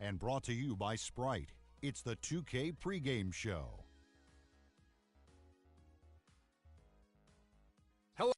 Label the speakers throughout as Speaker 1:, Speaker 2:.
Speaker 1: and brought to you by Sprite. It's the 2K pregame show.
Speaker 2: Hello.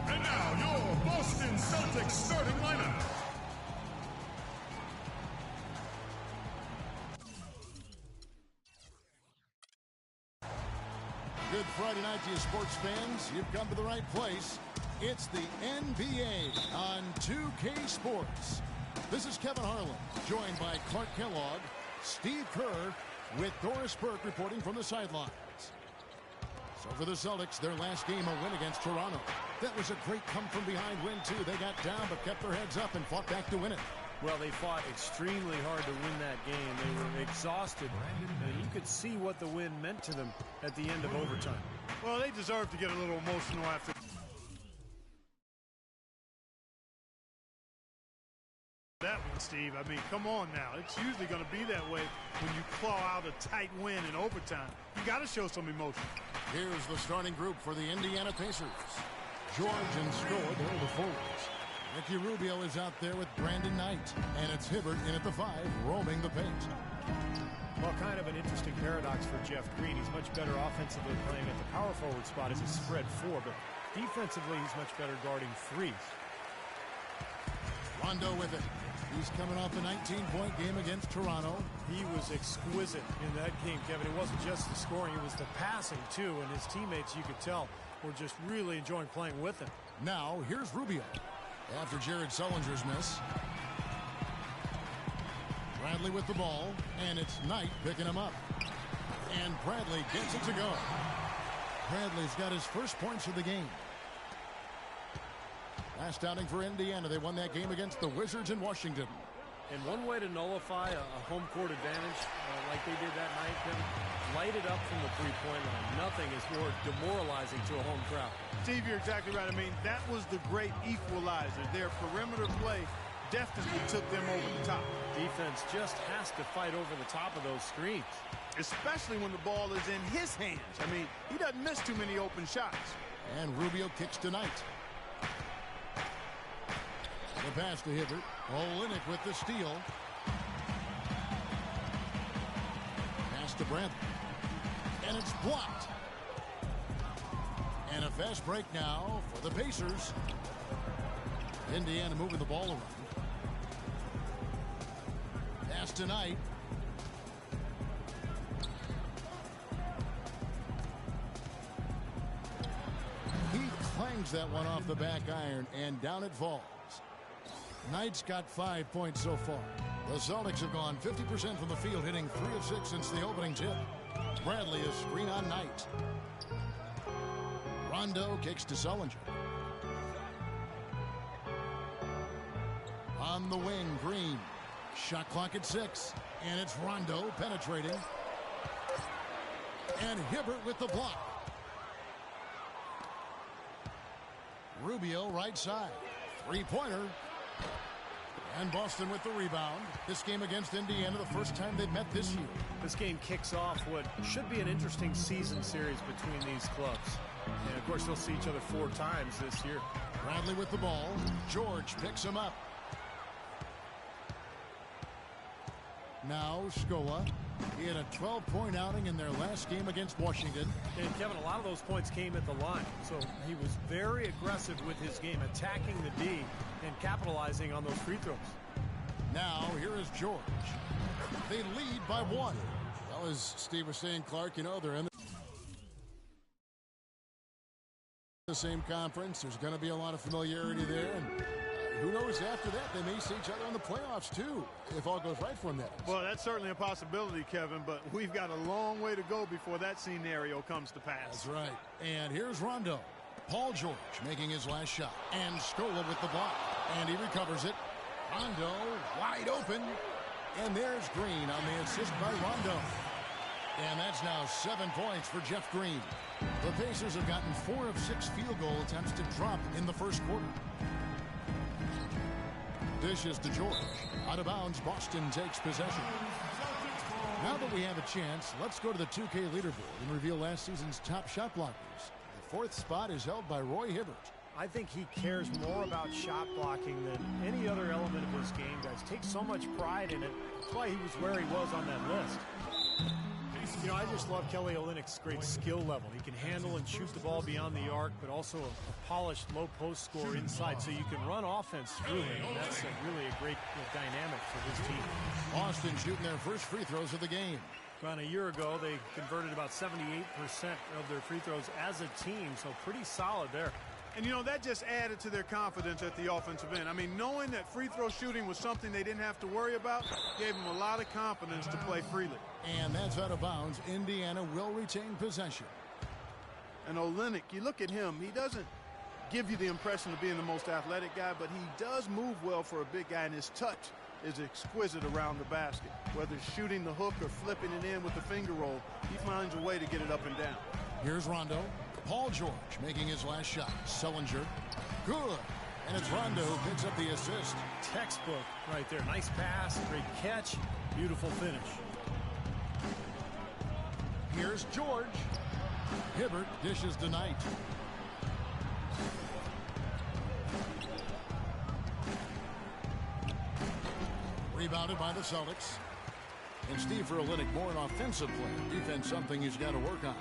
Speaker 3: And now, your Boston Celtics starting lineup.
Speaker 4: Good Friday night to you sports fans. You've come to the right place. It's the NBA on 2K Sports. This is Kevin Harlan, joined by Clark Kellogg, Steve Kerr, with Doris Burke reporting from the sidelines. So for the Celtics, their last game a win against Toronto. That was a great come-from-behind win, too. They got down but kept their heads up and fought back to win it.
Speaker 5: Well, they fought extremely hard to win that game. They were exhausted, and you could see what the win meant to them at the end of overtime.
Speaker 3: Well, they deserve to get a little emotional after that one, Steve. I mean, come on now. It's usually going to be that way when you claw out a tight win in overtime. You got to show some emotion.
Speaker 4: Here's the starting group for the Indiana Pacers. George and Score, they're the forwards. Ricky Rubio is out there with Brandon Knight. And it's Hibbert in at the 5, roaming the paint.
Speaker 5: Well, kind of an interesting paradox for Jeff Green. He's much better offensively playing at the power forward spot as a spread 4, but defensively he's much better guarding 3s.
Speaker 4: Rondo with it. He's coming off a 19-point game against Toronto.
Speaker 5: He was exquisite in that game, Kevin. It wasn't just the scoring, it was the passing, too. And his teammates, you could tell, were just really enjoying playing with him.
Speaker 4: Now, here's Rubio. After Jared Sullinger's miss. Bradley with the ball, and it's Knight picking him up. And Bradley gets it to go. Bradley's got his first points of the game. Last outing for Indiana. They won that game against the Wizards in Washington.
Speaker 5: And one way to nullify a home court advantage like they did that night, Kevin, light it up from the three-point line. Nothing is more demoralizing to a home crowd.
Speaker 3: Steve, you're exactly right. I mean, that was the great equalizer. Their perimeter play definitely took them over the top.
Speaker 5: Defense just has to fight over the top of those screens. Especially when the ball is in his hands. I mean, he doesn't miss too many open shots.
Speaker 4: And Rubio kicks tonight. The pass to Hibbert. Olynyk with the steal. Pass to Bradley. And it's blocked. And a fast break now for the Pacers. Indiana moving the ball around. Pass tonight. He clangs that one off the back iron, and down it falls. Knight's got 5 points so far. The Celtics have gone 50% from the field, hitting 3 of 6 since the opening tip. Bradley is screen on Knight. Rondo kicks to Sullinger. On the wing, Green. Shot clock at 6. And it's Rondo penetrating. And Hibbert with the block. Rubio right side. Three-pointer. And Boston with the rebound. This game against Indiana, the first time they've met this year.
Speaker 5: This game kicks off what should be an interesting season series between these clubs. And, of course, they'll see each other 4 times this year.
Speaker 4: Bradley with the ball. George picks him up. Now Scola. He had a 12-point outing in their last game against Washington.
Speaker 5: And, Kevin, a lot of those points came at the line. So he was very aggressive with his game, attacking the D and capitalizing on those free throws.
Speaker 4: Now here is George. They lead by 1. Well, as Steve was saying, Clark, you know, they're in the same conference. There's going to be a lot of familiarity there. And who knows, after that, they may see each other in the playoffs, too, if all goes right for them.
Speaker 3: Well, that's certainly a possibility, Kevin, but we've got a long way to go before that scenario comes to pass.
Speaker 4: That's right. And here's Rondo. Paul George making his last shot. And Scola with the block. And he recovers it. Rondo wide open. And there's Green on the assist by Rondo. And that's now 7 points for Jeff Green. The Pacers have gotten 4 of 6 field goal attempts to drop in the first quarter. Dishes to George. Out of bounds, Boston takes possession. Now that we have a chance, let's go to the 2K leaderboard and reveal last season's top shot blockers. The 4th spot is held by Roy Hibbert.
Speaker 5: I think he cares more about shot blocking than any other element of his game does. Takes so much pride in it. That's why he was where he was on that list. You know, I just love Kelly Olynyk's great skill level. He can handle and shoot the ball beyond the arc, but also a polished low post score inside, so you can run offense through him. And that's really a great dynamic for his team.
Speaker 4: Boston shooting their first free throws of the game.
Speaker 5: Around a year ago, they converted about 78% of their free throws as a team, so pretty solid there.
Speaker 3: And, you know, that just added to their confidence at the offensive end. I mean, knowing that free throw shooting was something they didn't have to worry about gave them a lot of confidence to play freely.
Speaker 4: And that's out of bounds. Indiana will retain possession.
Speaker 3: And Olynyk, you look at him, he doesn't give you the impression of being the most athletic guy, but he does move well for a big guy, and his touch is exquisite around the basket. Whether shooting the hook or flipping it in with the finger roll, he finds a way to get it up and down.
Speaker 4: Here's Rondo. Paul George making his last shot. Sullinger. Good. And it's Rondo who picks up the assist.
Speaker 5: Textbook right there. Nice pass, great catch, beautiful finish.
Speaker 4: Here's George. Hibbert dishes to Knight. Rebounded by the Celtics. And Steve, for Olynyk, more an offensive play. Defense, something he's got to work on.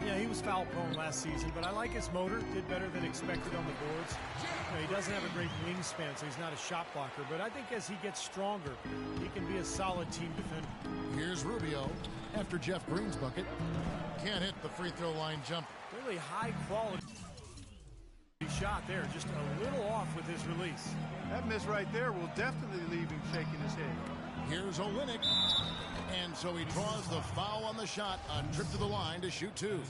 Speaker 5: Yeah, he was foul prone last season, but I like his motor. Did better than expected on the boards. You know, he doesn't have a great wingspan, so he's not a shot blocker. But I think as he gets stronger, he can be a solid team defender.
Speaker 4: Here's Rubio after Jeff Green's bucket. Can't hit the free throw line jumper.
Speaker 5: Really high quality shot there, just a little off with his release.
Speaker 3: That miss right there will definitely leave him shaking his head.
Speaker 4: Here's Olynyk. And so he draws the foul on the shot on trip to the line to shoot 2.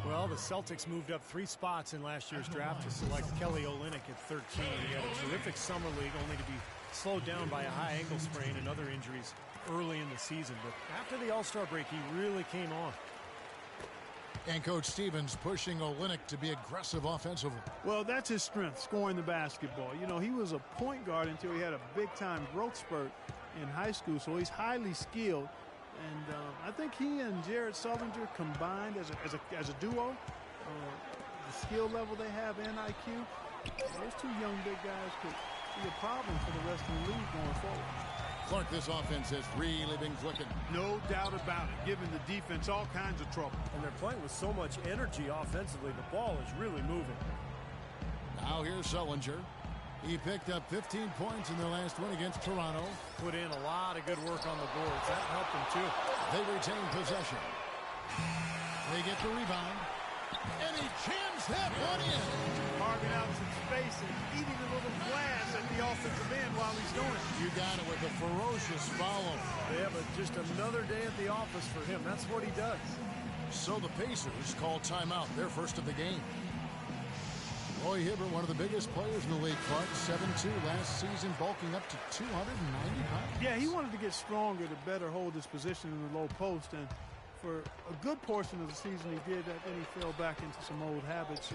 Speaker 5: Well, the Celtics moved up 3 spots in last year's draft to select Kelly Olynyk at 13. He had a terrific summer league, only to be slowed down by a high ankle sprain and other injuries early in the season. But after the All-Star break, he really came on.
Speaker 4: And Coach Stevens pushing Olynyk to be aggressive offensively.
Speaker 3: Well, that's his strength, scoring the basketball. You know, he was a point guard until he had a big-time growth spurt in high school, so he's highly skilled. And I think he and Jared Sullinger combined as a duo, the skill level they have and IQ, those 2 young big guys could be a problem for the rest of the league going forward.
Speaker 4: Clark, this offense has really been clicking.
Speaker 3: No doubt about it, giving the defense all kinds of trouble.
Speaker 5: And they're playing with so much energy offensively. The ball is really moving.
Speaker 4: Now here's Sullinger. He picked up 15 points in their last win against Toronto.
Speaker 5: Put in a lot of good work on the boards. That helped them, too.
Speaker 4: They retain possession. They get the rebound. And he jams that one in.
Speaker 3: Carving out some space and eating a little glass at the offensive end while he's doing it.
Speaker 4: You got it with a ferocious follow.
Speaker 5: They have just another day at the office for him. That's what he does.
Speaker 4: So the Pacers call timeout, their first of the game. Roy Hibbert, one of the biggest players in the league, Clark, 7'2" last season, bulking up to 290 pounds.
Speaker 3: Yeah, he wanted to get stronger to better hold his position in the low post, and for a good portion of the season he did that. Then he fell back into some old habits.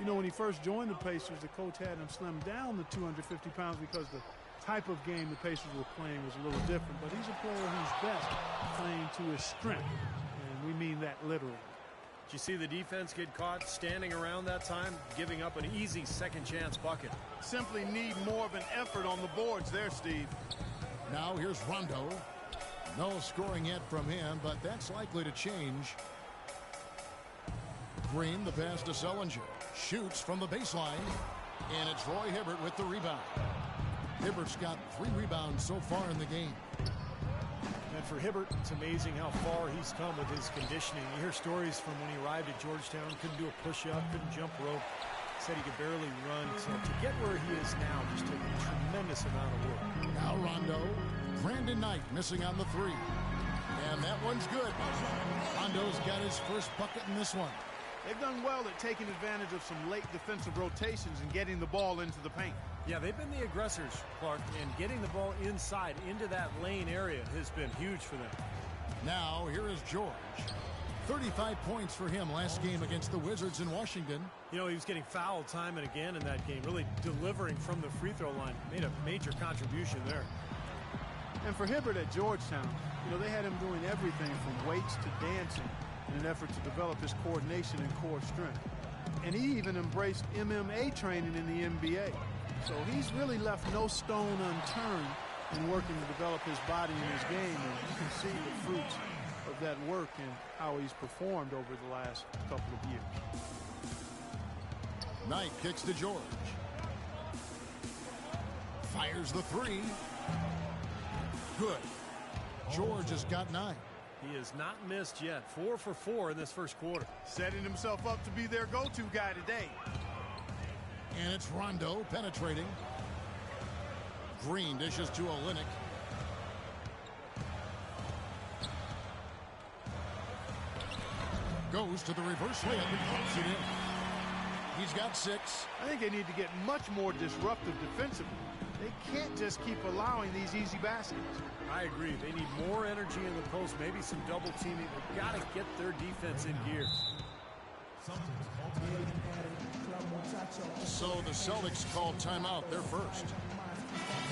Speaker 3: You know, when he first joined the Pacers, the coach had him slim down to 250 pounds because the type of game the Pacers were playing was a little different. But he's a player who's best playing to his strength, and we mean that literally.
Speaker 5: Did you see the defense get caught standing around that time, giving up an easy second chance bucket?
Speaker 2: Simply need more of an effort on the boards there, Steve.
Speaker 4: Now here's Rondo. No scoring yet from him, but that's likely to change. Green, the pass to Sullinger. Shoots from the baseline, and it's Roy Hibbert with the rebound. Hibbert's got 3 rebounds so far in the game.
Speaker 5: And for Hibbert, it's amazing how far he's come with his conditioning. You hear stories from when he arrived at Georgetown, couldn't do a push-up, couldn't jump rope, said he could barely run. So to get where he is now just took a tremendous amount of work.
Speaker 4: Now Rondo. Brandon Knight missing on the 3. And that one's good. Rondo's got his first bucket in this one.
Speaker 2: They've done well at taking advantage of some late defensive rotations and getting the ball into the paint.
Speaker 5: Yeah, they've been the aggressors, Clark, and getting the ball inside into that lane area has been huge for them.
Speaker 4: Now here is George. 35 points for him last game against the Wizards in Washington.
Speaker 5: You know, he was getting fouled time and again in that game, really delivering from the free throw line. Made a major contribution there.
Speaker 3: And for Hibbert at Georgetown, you know, they had him doing everything from weights to dancing in an effort to develop his coordination and core strength. And he even embraced MMA training in the NBA. So he's really left no stone unturned in working to develop his body and his game. And you can see the fruits of that work and how he's performed over the last couple of years.
Speaker 4: Knight kicks to George. Fires the 3. Good. George has got 9.
Speaker 5: He has not missed yet. 4 for 4 in this first quarter.
Speaker 2: Setting himself up to be their go-to guy today.
Speaker 4: And it's Rondo penetrating. Green dishes to Olynyk. Goes to the reverse layup and drops it in. He's got 6.
Speaker 3: I think they need to get much more disruptive defensively. They can't just keep allowing these easy baskets.
Speaker 5: I agree. They need more energy in the post, maybe some double teaming. They've got to get their defense in gear.
Speaker 4: So the Celtics called timeout. They're first.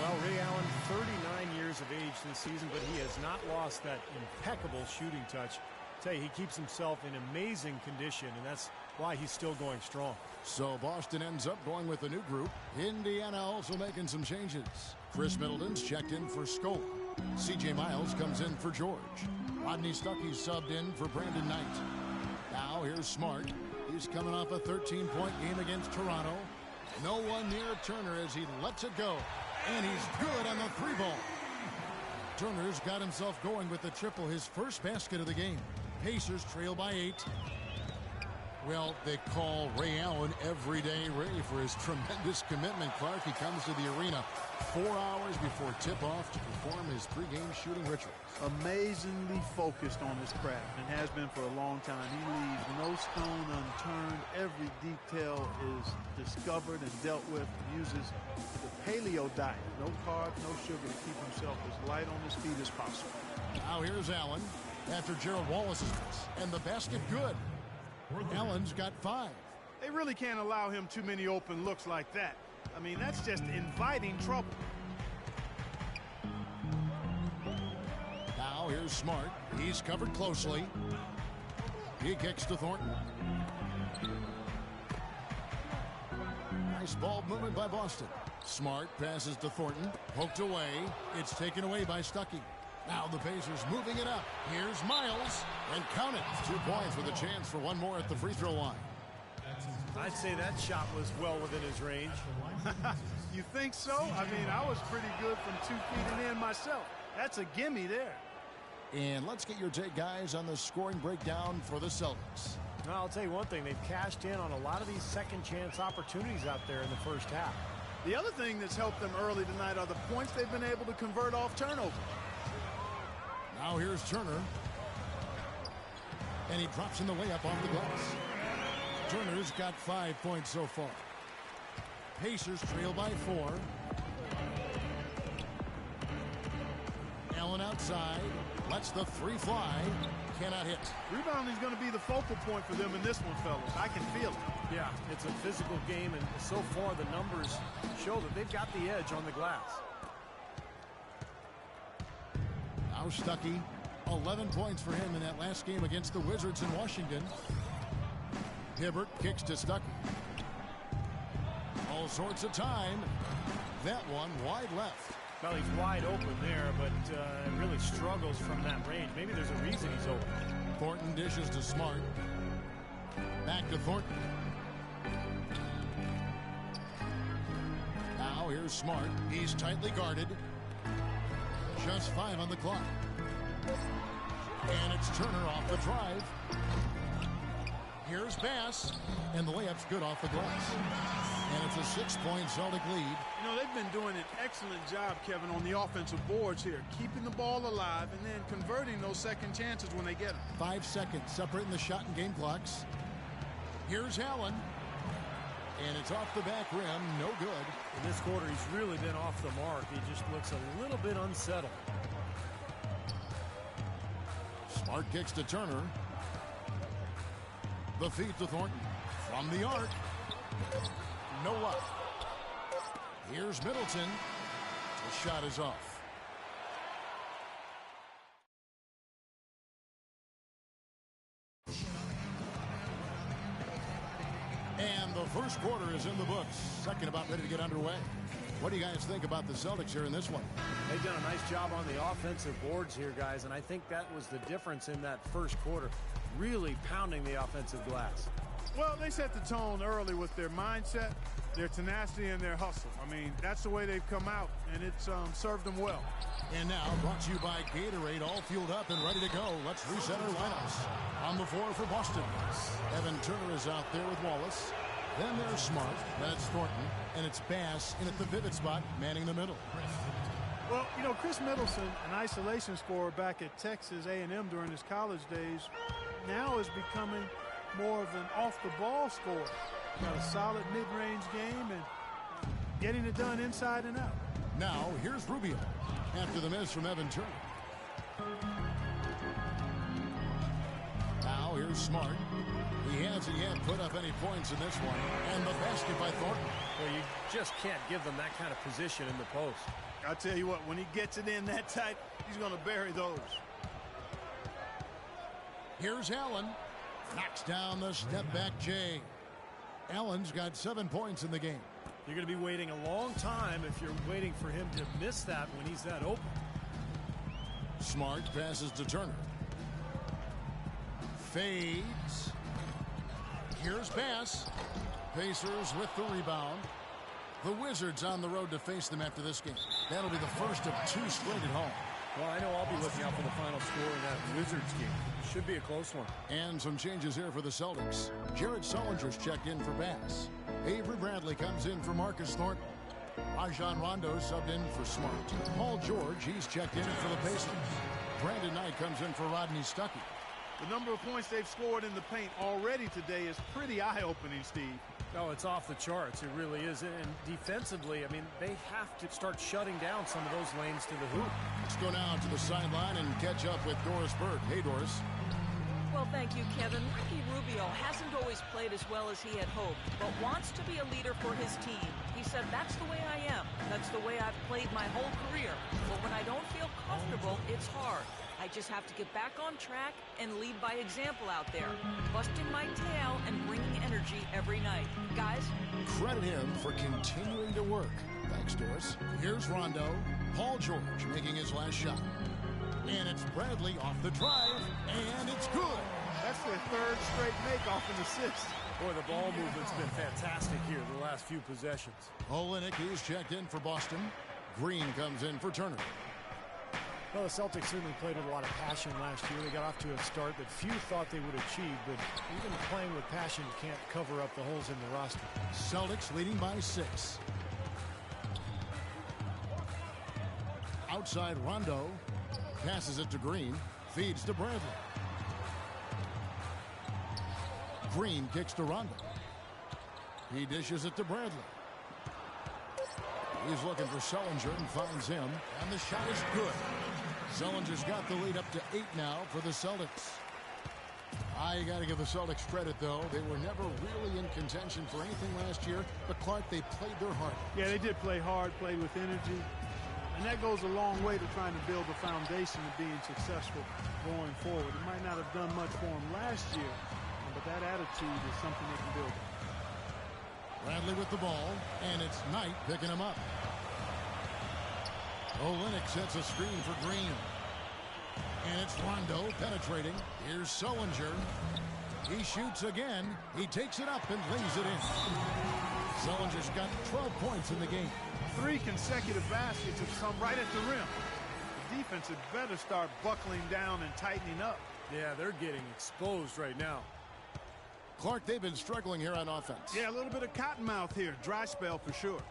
Speaker 5: Well, Ray Allen, 39 years of age this season, but he has not lost that impeccable shooting touch. I tell you, he keeps himself in amazing condition, and that's why he's still going strong.
Speaker 4: So Boston ends up going with a new group. Indiana also making some changes. Chris Middleton's checked in for Scola. C.J. Miles comes in for George. Rodney Stuckey's subbed in for Brandon Knight. Now here's Smart. He's coming off a 13-point game against Toronto. No one near Turner as he lets it go. And he's good on the 3-ball. Turner's got himself going with the triple, his first basket of the game. Pacers trail by 8. Well, they call Ray Allen Everyday Ray for his tremendous commitment. Clark, he comes to the arena 4 hours before tip-off to perform his pregame shooting rituals.
Speaker 3: Amazingly focused on his craft and has been for a long time. He leaves no stone unturned. Every detail is discovered and dealt with. He uses the paleo diet. No carbs, no sugar to keep himself as light on his feet as possible.
Speaker 4: Now here's Allen after Gerald Wallace's miss. And the basket good. Allen's got 5.
Speaker 2: They really can't allow him too many open looks like that. I mean, that's just inviting trouble.
Speaker 4: Now here's Smart. He's covered closely. He kicks to Thornton. Nice ball movement by Boston. Smart passes to Thornton. Poked away. It's taken away by Stuckey. Now the Pacers moving it up. Here's Miles. And count it. 2 points with a chance for one more at the free throw line.
Speaker 5: I'd say that shot was well within his range.
Speaker 3: You think so? I mean, I was pretty good from 2 feet and in myself. That's a gimme there.
Speaker 4: And let's get your take, guys, on the scoring breakdown for the Celtics.
Speaker 5: Well, I'll tell you one thing. They've cashed in on a lot of these second chance opportunities out there in the first half.
Speaker 2: The other thing that's helped them early tonight are the points they've been able to convert off turnovers.
Speaker 4: Now here's Turner. And he drops in the layup off the glass. Turner's got 5 points so far. Pacers trail by 4. Allen outside. Lets the three fly. Cannot hit.
Speaker 2: Rebounding is going to be the focal point for them in this one, fellas. I can feel it.
Speaker 5: Yeah, it's a physical game, and so far the numbers show that they've got the edge on the glass.
Speaker 4: Now Stuckey, 11 points for him in that last game against the Wizards in Washington. Hibbert kicks to Stuckey. All sorts of time. That one wide left.
Speaker 5: Well, he's wide open there, but really struggles from that range. Maybe there's a reason he's open.
Speaker 4: Thornton dishes to Smart. Back to Thornton. Now here's Smart. He's tightly guarded. Just 5 on the clock. And it's Turner off the drive. Here's Bass. And the layup's good off the glass. And it's a 6-point Celtic lead.
Speaker 2: You know, they've been doing an excellent job, Kevin, on the offensive boards here. Keeping the ball alive and then converting those second chances when they get them.
Speaker 4: 5 seconds separating the shot and game clocks. Here's Allen. And it's off the back rim. No good.
Speaker 5: In this quarter, he's really been off the mark. He just looks a little bit unsettled.
Speaker 4: Smart kicks to Turner. The feed to Thornton. From the arc. No luck. Here's Middleton. The shot is off. And the first quarter is in the books. Second about ready to get underway. What do you guys think about the Celtics here in this one?
Speaker 5: They've done a nice job on the offensive boards here, guys, and I think that was the difference in that first quarter. Really pounding the offensive glass.
Speaker 2: Well, they set the tone early with their mindset, their tenacity, and their hustle. I mean, that's the way they've come out, and it's served them well.
Speaker 4: And now, brought to you by Gatorade, all fueled up and ready to go. Let's reset our lineups. On the floor for Boston, Evan Turner is out there with Wallace. Then there's Smart, then it's Thornton, and it's Bass in at the pivot spot, manning the middle.
Speaker 3: Well, you know, Chris Middleton, an isolation scorer back at Texas A&M during his college days, now is becoming more of an off-the-ball scorer. Got a solid mid-range game and getting it done inside and out.
Speaker 4: Now, here's Rubio after the miss from Evan Turner. Now, here's Smart. He hasn't yet put up any points in this one. And the basket by Thornton.
Speaker 5: Well, you just can't give them that kind of position in the post.
Speaker 2: I'll tell you what, when he gets it in that tight, he's going to bury those.
Speaker 4: Here's Allen. Knocks down the step-back J. Allen's got 7 points in the game.
Speaker 5: You're going to be waiting a long time if you're waiting for him to miss that when he's that open.
Speaker 4: Smart passes to Turner. Fades. Here's Bass. Pacers with the rebound. The Wizards on the road to face them after this game. That'll be the first of 2 straight at home.
Speaker 5: Well, I know I'll be looking out for the final score in that Wizards game. Should be a close one.
Speaker 4: And some changes here for the Celtics. Jared Sullinger's checked in for Bass. Avery Bradley comes in for Marcus Thornton. Rajon Rondo subbed in for Smart. Paul George, he's checked in for the Pacers. Brandon Knight comes in for Rodney Stuckey.
Speaker 2: The number of points they've scored in the paint already today is pretty eye-opening, Steve.
Speaker 5: Oh, it's off the charts. It really is. And defensively, I mean, they have to start shutting down some of those lanes to the hoop.
Speaker 4: Let's go now to the sideline and catch up with Doris Burke. Hey, Doris.
Speaker 6: Well, thank you, Kevin. Ricky Rubio hasn't always played as well as he had hoped, but wants to be a leader for his team. He said, that's the way I am. That's the way I've played my whole career. But when I don't feel comfortable, it's hard. I just have to get back on track and lead by example out there, busting my tail and bringing energy every night. Guys?
Speaker 4: Credit him for continuing to work. Thanks, Doris. Here's Rondo. Paul George making his last shot. And it's Bradley off the drive, and it's good.
Speaker 2: That's their third straight make-off and assist.
Speaker 5: Boy, the ball movement's been fantastic here the last few possessions.
Speaker 4: Olenek is checked in for Boston. Green comes in for Turner.
Speaker 5: Well, the Celtics certainly played with a lot of passion last year. They got off to a start that few thought they would achieve, but even playing with passion can't cover up the holes in the roster.
Speaker 4: Celtics leading by 6. Outside Rondo. Passes it to Green. Feeds to Bradley. Green kicks to Rondo. He dishes it to Bradley. He's looking for Sullinger and finds him. And the shot is good. Sullinger's got the lead up to 8 now for the Celtics. I got to give the Celtics credit, though. They were never really in contention for anything last year. But, Clark, they played their heart.
Speaker 3: Yeah, they did play hard, played with energy. And that goes a long way to trying to build a foundation of being successful going forward. It might not have done much for them last year, but that attitude is something they can build on.
Speaker 4: Bradley with the ball, and it's Knight picking him up. Olynyk sets a screen for Green. And it's Rondo penetrating. Here's Sullinger. He shoots again. He takes it up and lays it in. Sullinger's got 12 points in the game.
Speaker 2: 3 consecutive baskets have come right at the rim. The defense had better start buckling down and tightening up.
Speaker 5: Yeah, they're getting exposed right now.
Speaker 4: Clark, they've been struggling here on offense.
Speaker 2: Yeah, a little bit of cottonmouth here. Dry spell for sure.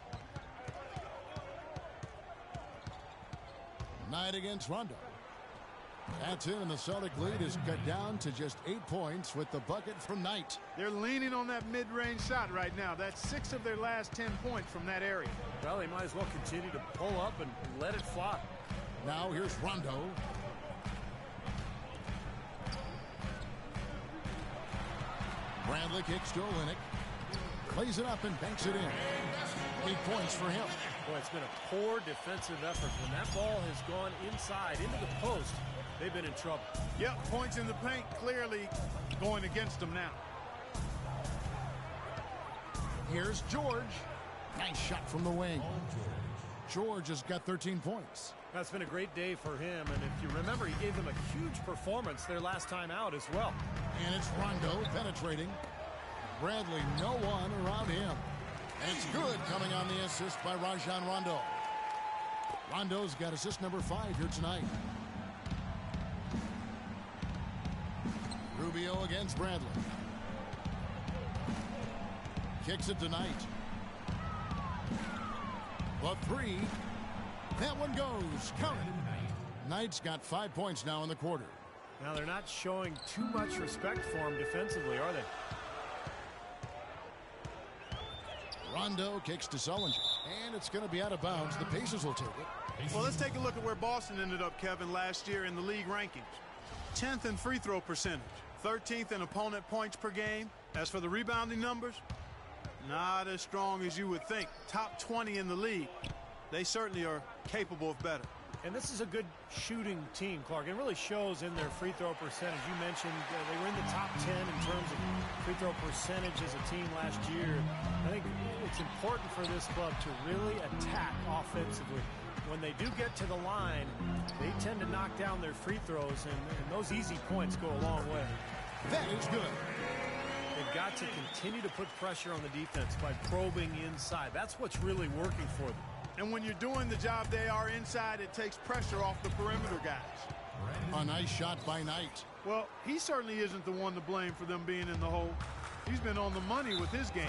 Speaker 4: Knight against Rondo. That's it, and the Celtic lead is cut down to just 8 points with the bucket from Knight.
Speaker 2: They're leaning on that mid-range shot right now. That's 6 of their last 10 points from that area.
Speaker 5: Well, they might as well continue to pull up and let it fly.
Speaker 4: Now here's Rondo. Bradley kicks to Olynyk. Plays it up and banks it in. 8 points for him.
Speaker 5: Boy, it's been a poor defensive effort. When that ball has gone inside into the post, they've been in trouble.
Speaker 2: Yep, points in the paint clearly going against them now.
Speaker 4: Here's George. Nice shot from the wing. George has got 13 points.
Speaker 5: That's been a great day for him, and if you remember, he gave them a huge performance their last time out as well.
Speaker 4: And it's Rondo penetrating. Bradley, no one around him. And it's good, coming on the assist by Rajon Rondo. Rondo's got assist number 5 here tonight. Rubio against Bradley. Kicks it to Knight. The 3. That one goes. Count it. Knight's got 5 points now in the quarter.
Speaker 5: Now, they're not showing too much respect for him defensively, are they?
Speaker 4: Rondo kicks to Sullinger. And it's going to be out of bounds. The Pacers will take it.
Speaker 2: Well, let's take a look at where Boston ended up, Kevin, last year in the league rankings. 10th in free throw percentage. 13th in opponent points per game. As for the rebounding numbers, not as strong as you would think. Top 20 in the league. They certainly are capable of better.
Speaker 5: And this is a good shooting team, Clark. It really shows in their free throw percentage. You mentioned they were in the top 10 in terms of free throw percentage as a team last year. I think it's important for this club to really attack offensively. When they do get to the line, they tend to knock down their free throws, and those easy points go a long way.
Speaker 4: That is good.
Speaker 5: They've got to continue to put pressure on the defense by probing inside. That's what's really working for them.
Speaker 2: And when you're doing the job they are inside, it takes pressure off the perimeter guys.
Speaker 4: A nice shot by Knight.
Speaker 2: Well, he certainly isn't the one to blame for them being in the hole. He's been on the money with his game.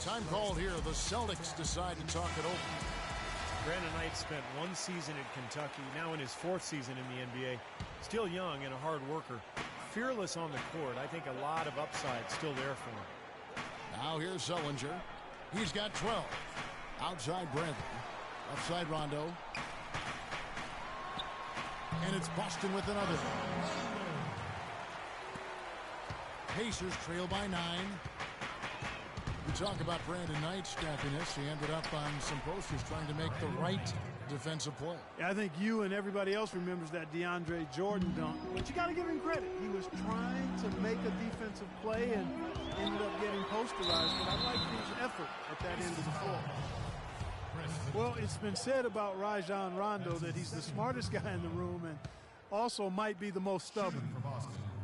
Speaker 4: Time called here. The Celtics decide to talk it over.
Speaker 5: Brandon Knight spent 1 season in Kentucky, now in his 4th season in the NBA. Still young and a hard worker. Fearless on the court. I think a lot of upside still there for him.
Speaker 4: Now here's Sullinger. He's got 12. Outside Bradley. Left side Rondo. And it's Boston with another. Pacers trail by 9. We talk about Brandon Knight's scrappiness. He ended up on some posters trying to make the right defensive play.
Speaker 3: Yeah, I think you and everybody else remembers that DeAndre Jordan dunk. But you got to give him credit. He was trying to make a defensive play and ended up getting posterized. But I like his effort at that end of the floor. Well, it's been said about Rajon Rondo that he's the smartest guy in the room and also might be the most stubborn.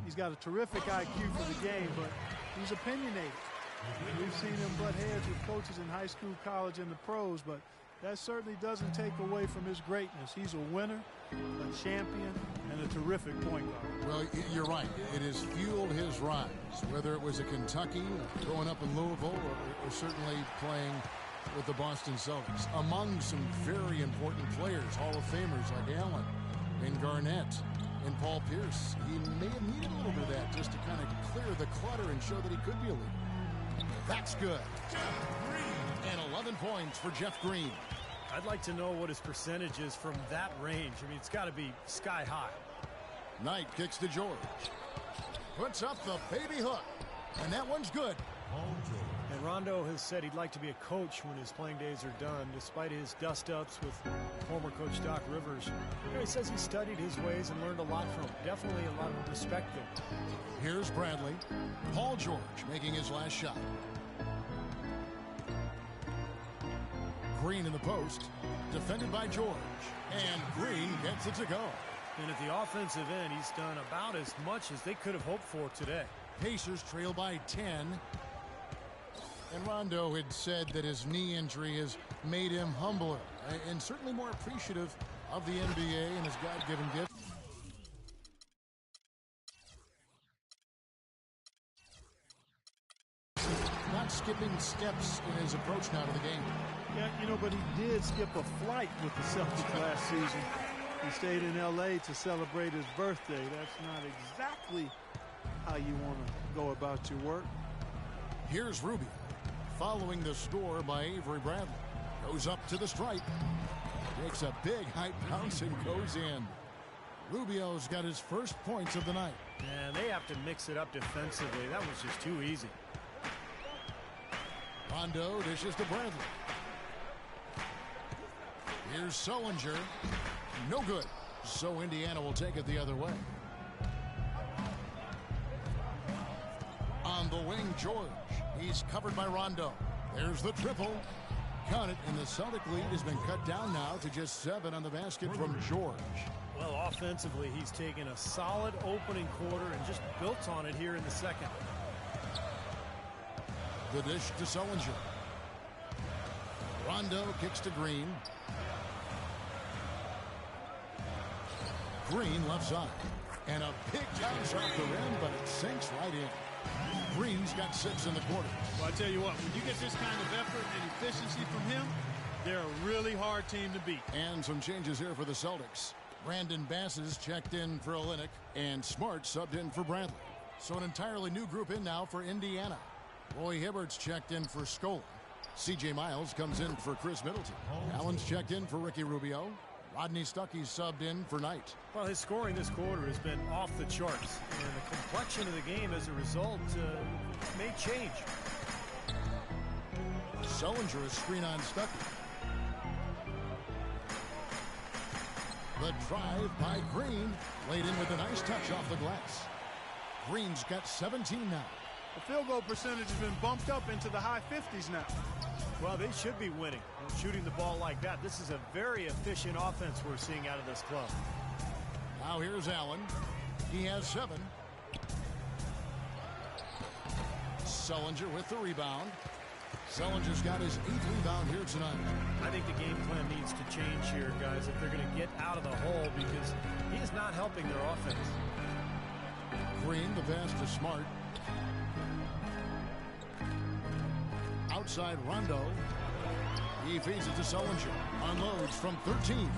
Speaker 3: He's got a terrific IQ for the game, but he's opinionated. We've seen him butt heads with coaches in high school, college, and the pros, but that certainly doesn't take away from his greatness. He's a winner, a champion, and a terrific point guard.
Speaker 4: Well, you're right. It has fueled his rise, whether it was at Kentucky, growing up in Louisville, or certainly playing with the Boston Celtics. Among some very important players, Hall of Famers like Allen and Garnett and Paul Pierce. He may have needed a little bit of that just to kind of clear the clutter and show that he could be a leader. That's good. And 11 points for Jeff Green.
Speaker 5: I'd like to know what his percentage is from that range. I mean, it's got to be sky high.
Speaker 4: Knight kicks to George. Puts up the baby hook. And that one's good.
Speaker 5: And Rondo has said he'd like to be a coach when his playing days are done, despite his dust-ups with former coach Doc Rivers. You know, he says he studied his ways and learned a lot from him. Definitely a lot of respect there.
Speaker 4: Here's Bradley. Paul George making his last shot. Green in the post. Defended by George. And Green gets it to go.
Speaker 5: And at the offensive end, he's done about as much as they could have hoped for today.
Speaker 4: Pacers trail by 10. And Rondo had said that his knee injury has made him humbler and certainly more appreciative of the NBA and his God-given gift. Not skipping steps in his approach now to the game.
Speaker 3: Yeah, you know, but he did skip a flight with the Celtics last season. He stayed in L.A. to celebrate his birthday. That's not exactly how you want to go about your work.
Speaker 4: Here's Rubio. Following the score by Avery Bradley. Goes up to the stripe. Takes a big height bounce and goes in. Rubio's got his first points of the night.
Speaker 5: And they have to mix it up defensively. That was just too easy.
Speaker 4: Rondo dishes to Bradley. Here's Sullinger. No good. So Indiana will take it the other way. On the wing, George. He's covered by Rondo. There's the triple. Count it, and the Celtic lead has been cut down now to just 7 on the basket from George.
Speaker 5: Well, offensively, he's taken a solid opening quarter and just built on it here in the second.
Speaker 4: The dish to Sullinger. Rondo kicks to Green. Green left side. And a big bounce off the rim, but it sinks right in. Green's got 6 in the quarter.
Speaker 2: Well, I tell you what, when you get this kind of effort and efficiency from him, they're a really hard team to beat.
Speaker 4: And some changes here for the Celtics. Brandon Bass is checked in for Olynyk, and Smart subbed in for Bradley. So an entirely new group in now for Indiana. Roy Hibbert's checked in for Scola. C.J. Miles comes in for Chris Middleton. Allen's checked in for Ricky Rubio. Rodney Stuckey's subbed in for Knight.
Speaker 5: Well, his scoring this quarter has been off the charts, and the complexion of the game as a result may change.
Speaker 4: Sullinger is screen on Stuckey. The drive by Green, laid in with a nice touch off the glass. Green's got 17 now.
Speaker 3: The field goal percentage has been bumped up into the high 50s now.
Speaker 5: Well, they should be winning, shooting the ball like that. This is a very efficient offense we're seeing out of this club.
Speaker 4: Now here's Allen. He has 7. Sullinger with the rebound. Sullinger's got his 8th rebound here tonight.
Speaker 5: I think the game plan needs to change here, guys, if they're going to get out of the hole, because he is not helping their offense.
Speaker 4: Green, the pass to Smart. side, Rondo. He feeds it to Sullinger. Unloads from 13.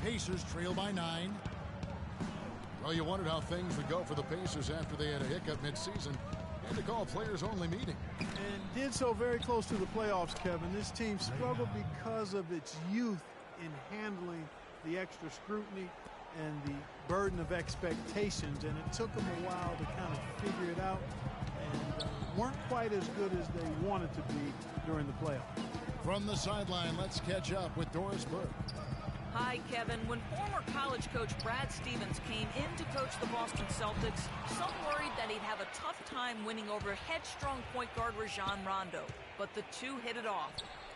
Speaker 4: Pacers trail by 9. Well, you wondered how things would go for the Pacers after they had a hiccup midseason. Had to call a players-only meeting.
Speaker 3: And did so very close to the playoffs, Kevin. This team struggled because of its youth in handling the extra scrutiny and the burden of expectations. And it took them a while to kind of figure it out. And weren't quite as good as they wanted to be during the playoffs.
Speaker 4: From the sideline, let's catch up with Doris Burke.
Speaker 6: Hi, Kevin. When former college coach Brad Stevens came in to coach the Boston Celtics, some worried that he'd have a tough time winning over headstrong point guard Rajon Rondo. But the two hit it off.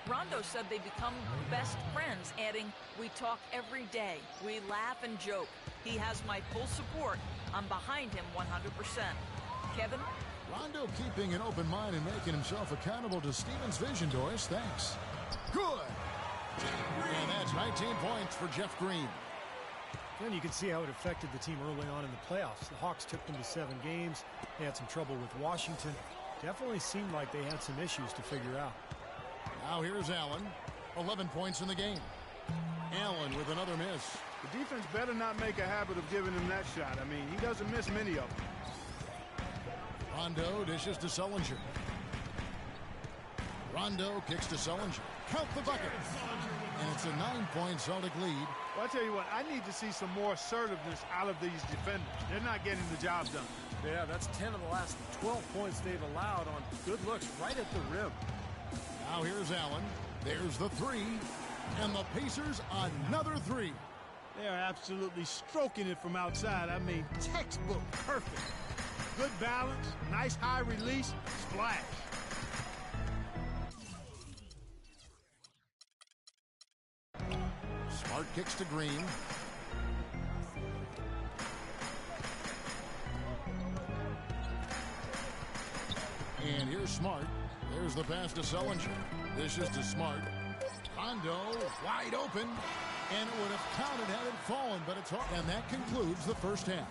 Speaker 6: Rondo said they become best friends, adding, "We talk every day. We laugh and joke. He has my full support. I'm behind him 100%. Kevin?
Speaker 4: Rondo keeping an open mind and making himself accountable to Stevens' vision, Doris. Thanks. Good. And that's 19 points for Jeff Green.
Speaker 5: And you can see how it affected the team early on in the playoffs. The Hawks took them to 7 games. They had some trouble with Washington. Definitely seemed like they had some issues to figure out.
Speaker 4: Now here's Allen. 11 points in the game. Allen with another miss.
Speaker 2: The defense better not make a habit of giving him that shot. I mean, he doesn't miss many of them.
Speaker 4: Rondo dishes to Sullinger. Rondo kicks to Sullinger. Count the bucket. And it's a 9-point Celtic lead.
Speaker 2: Well, I tell you what, I need to see some more assertiveness out of these defenders. They're not getting the job done.
Speaker 5: Yeah, that's 10 of the last 12 points they've allowed on good looks right at the rim.
Speaker 4: Now here's Allen. There's the 3. And the Pacers another 3.
Speaker 2: They are absolutely stroking it from outside. I mean, textbook perfect. Good balance, nice high release, splash.
Speaker 4: Smart kicks to Green. And here's Smart. There's the pass to Sullinger. This is to Smart. Rondo wide open. And it would have counted had it fallen, but it's hard. And that concludes the first half.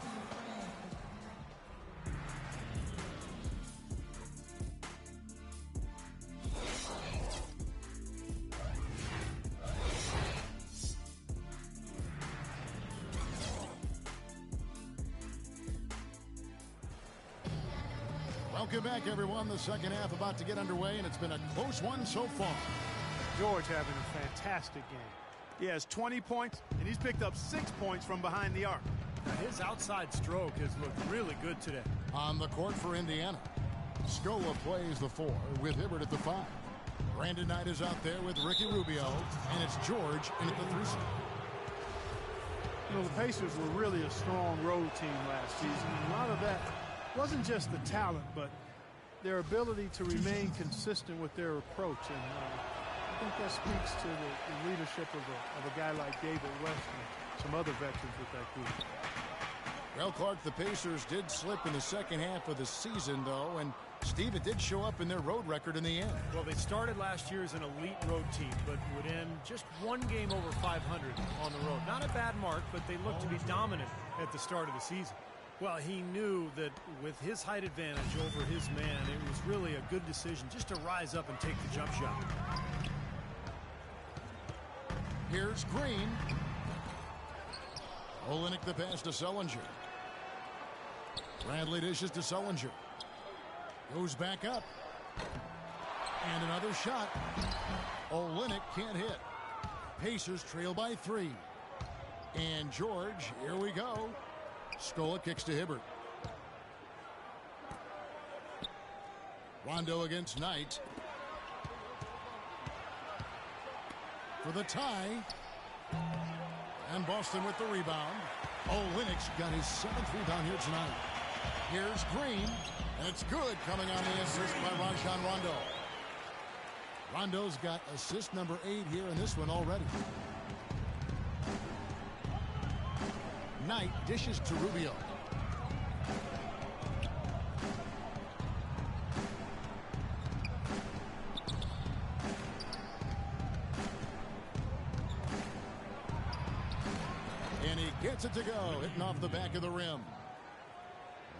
Speaker 4: Welcome back, everyone. The second half about to get underway, and it's been a close one so far.
Speaker 3: George having a fantastic game.
Speaker 2: He has 20 points, and he's picked up 6 points from behind the arc.
Speaker 5: Now, his outside stroke has looked really good today.
Speaker 4: On the court for Indiana, Scola plays the 4 with Hibbert at the 5. Brandon Knight is out there with Ricky Rubio, and it's George in at the 3 spot.
Speaker 3: You know, the Pacers were really a strong road team last season. And a lot of that wasn't just the talent, but their ability to remain consistent with their approach. And I think that speaks to the leadership of a guy like David West and some other veterans with that group.
Speaker 4: Well, Clark, the Pacers did slip in the second half of the season, though, and Steve, it did show up in their road record in the end.
Speaker 5: Well, they started last year as an elite road team, but would end just 1 game over 500 on the road. Not a bad mark, but they looked to be dominant at the start of the season. Well, he knew that with his height advantage over his man, it was really a good decision just to rise up and take the jump shot.
Speaker 4: Here's Green. Olynyk the pass to Sullinger. Bradley dishes to Sullinger. Goes back up. And another shot. Olynyk can't hit. Pacers trail by 3. And George, here we go. Scola kicks to Hibbert. Rondo against Knight. For the tie. And Boston with the rebound. Olynyk's got his 7th rebound here tonight. Here's Green. And it's good, coming on the assist by Rajon Rondo. Rondo's got assist number 8 here in this one already. Knight dishes to Rubio. And he gets it to go, hitting off the back of the rim.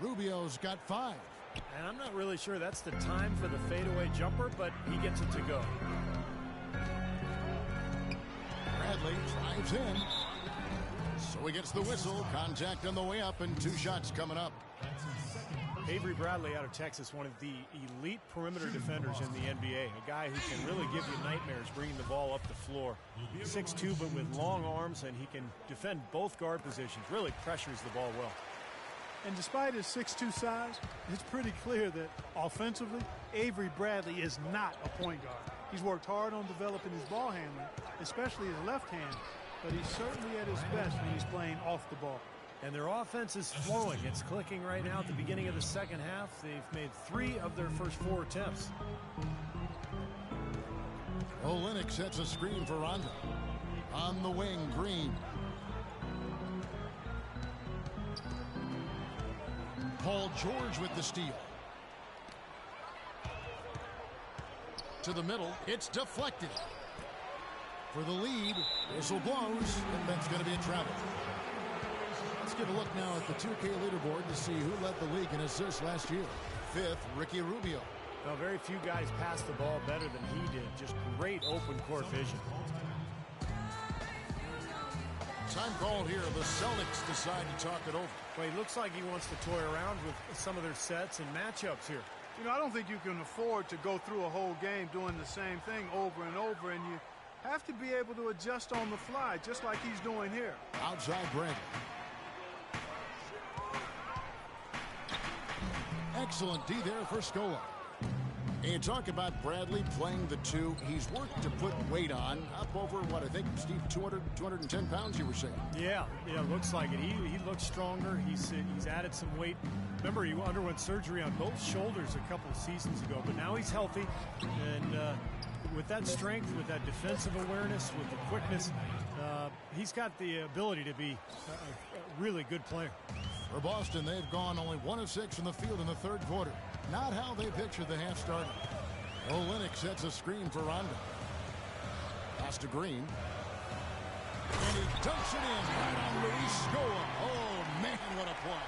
Speaker 4: Rubio's got 5.
Speaker 5: And I'm not really sure that's the time for the fadeaway jumper, but he gets it to go.
Speaker 4: Bradley drives in. So he gets the whistle. Contact on the way up and 2 shots coming up.
Speaker 5: Avery Bradley out of Texas, one of the elite perimeter defenders in the NBA. A guy who can really give you nightmares bringing the ball up the floor. 6'2", but with long arms, and he can defend both guard positions. Really pressures the ball well.
Speaker 3: And despite his 6'2" size, it's pretty clear that offensively, Avery Bradley is not a point guard. He's worked hard on developing his ball handling, especially his left hand, but he's certainly at his best when he's playing off the ball.
Speaker 5: And their offense is flowing. It's clicking right now at the beginning of the second half. They've made 3 of their first 4 attempts.
Speaker 4: Olynyk sets a screen for Rondo. On the wing, Green. Paul George with the steal. To the middle. It's deflected. For the lead, whistle blows, and that's going to be a travel. Let's get a look now at the 2K leaderboard to see who led the league in assists last year. 5th, Ricky Rubio.
Speaker 5: Now, very few guys pass the ball better than he did. Just great open court vision.
Speaker 4: Time called here. The Celtics decide to talk it over.
Speaker 5: Well, he looks like he wants to toy around with some of their sets and matchups here.
Speaker 3: You know, I don't think you can afford to go through a whole game doing the same thing over and over, and you have to be able to adjust on the fly, just like he's doing here.
Speaker 4: Outside Bradley. Excellent D there for Scola. And you talk about Bradley playing the 2. He's worked to put weight on, up over, what, I think, Steve, 210 pounds, you were saying?
Speaker 5: Yeah, looks like it. He looks stronger. He's added some weight. Remember, he underwent surgery on both shoulders a couple of seasons ago, but now he's healthy. And with that strength, with that defensive awareness, with the quickness, he's got the ability to be a really good player.
Speaker 4: For Boston, they've gone only 1 of 6 from the field in the 3rd quarter. Not how they pictured the half started. Olynyk sets a screen for Rondo. Pass to Green. And he dunks it in right on Luis Scola. Oh, man, what a play.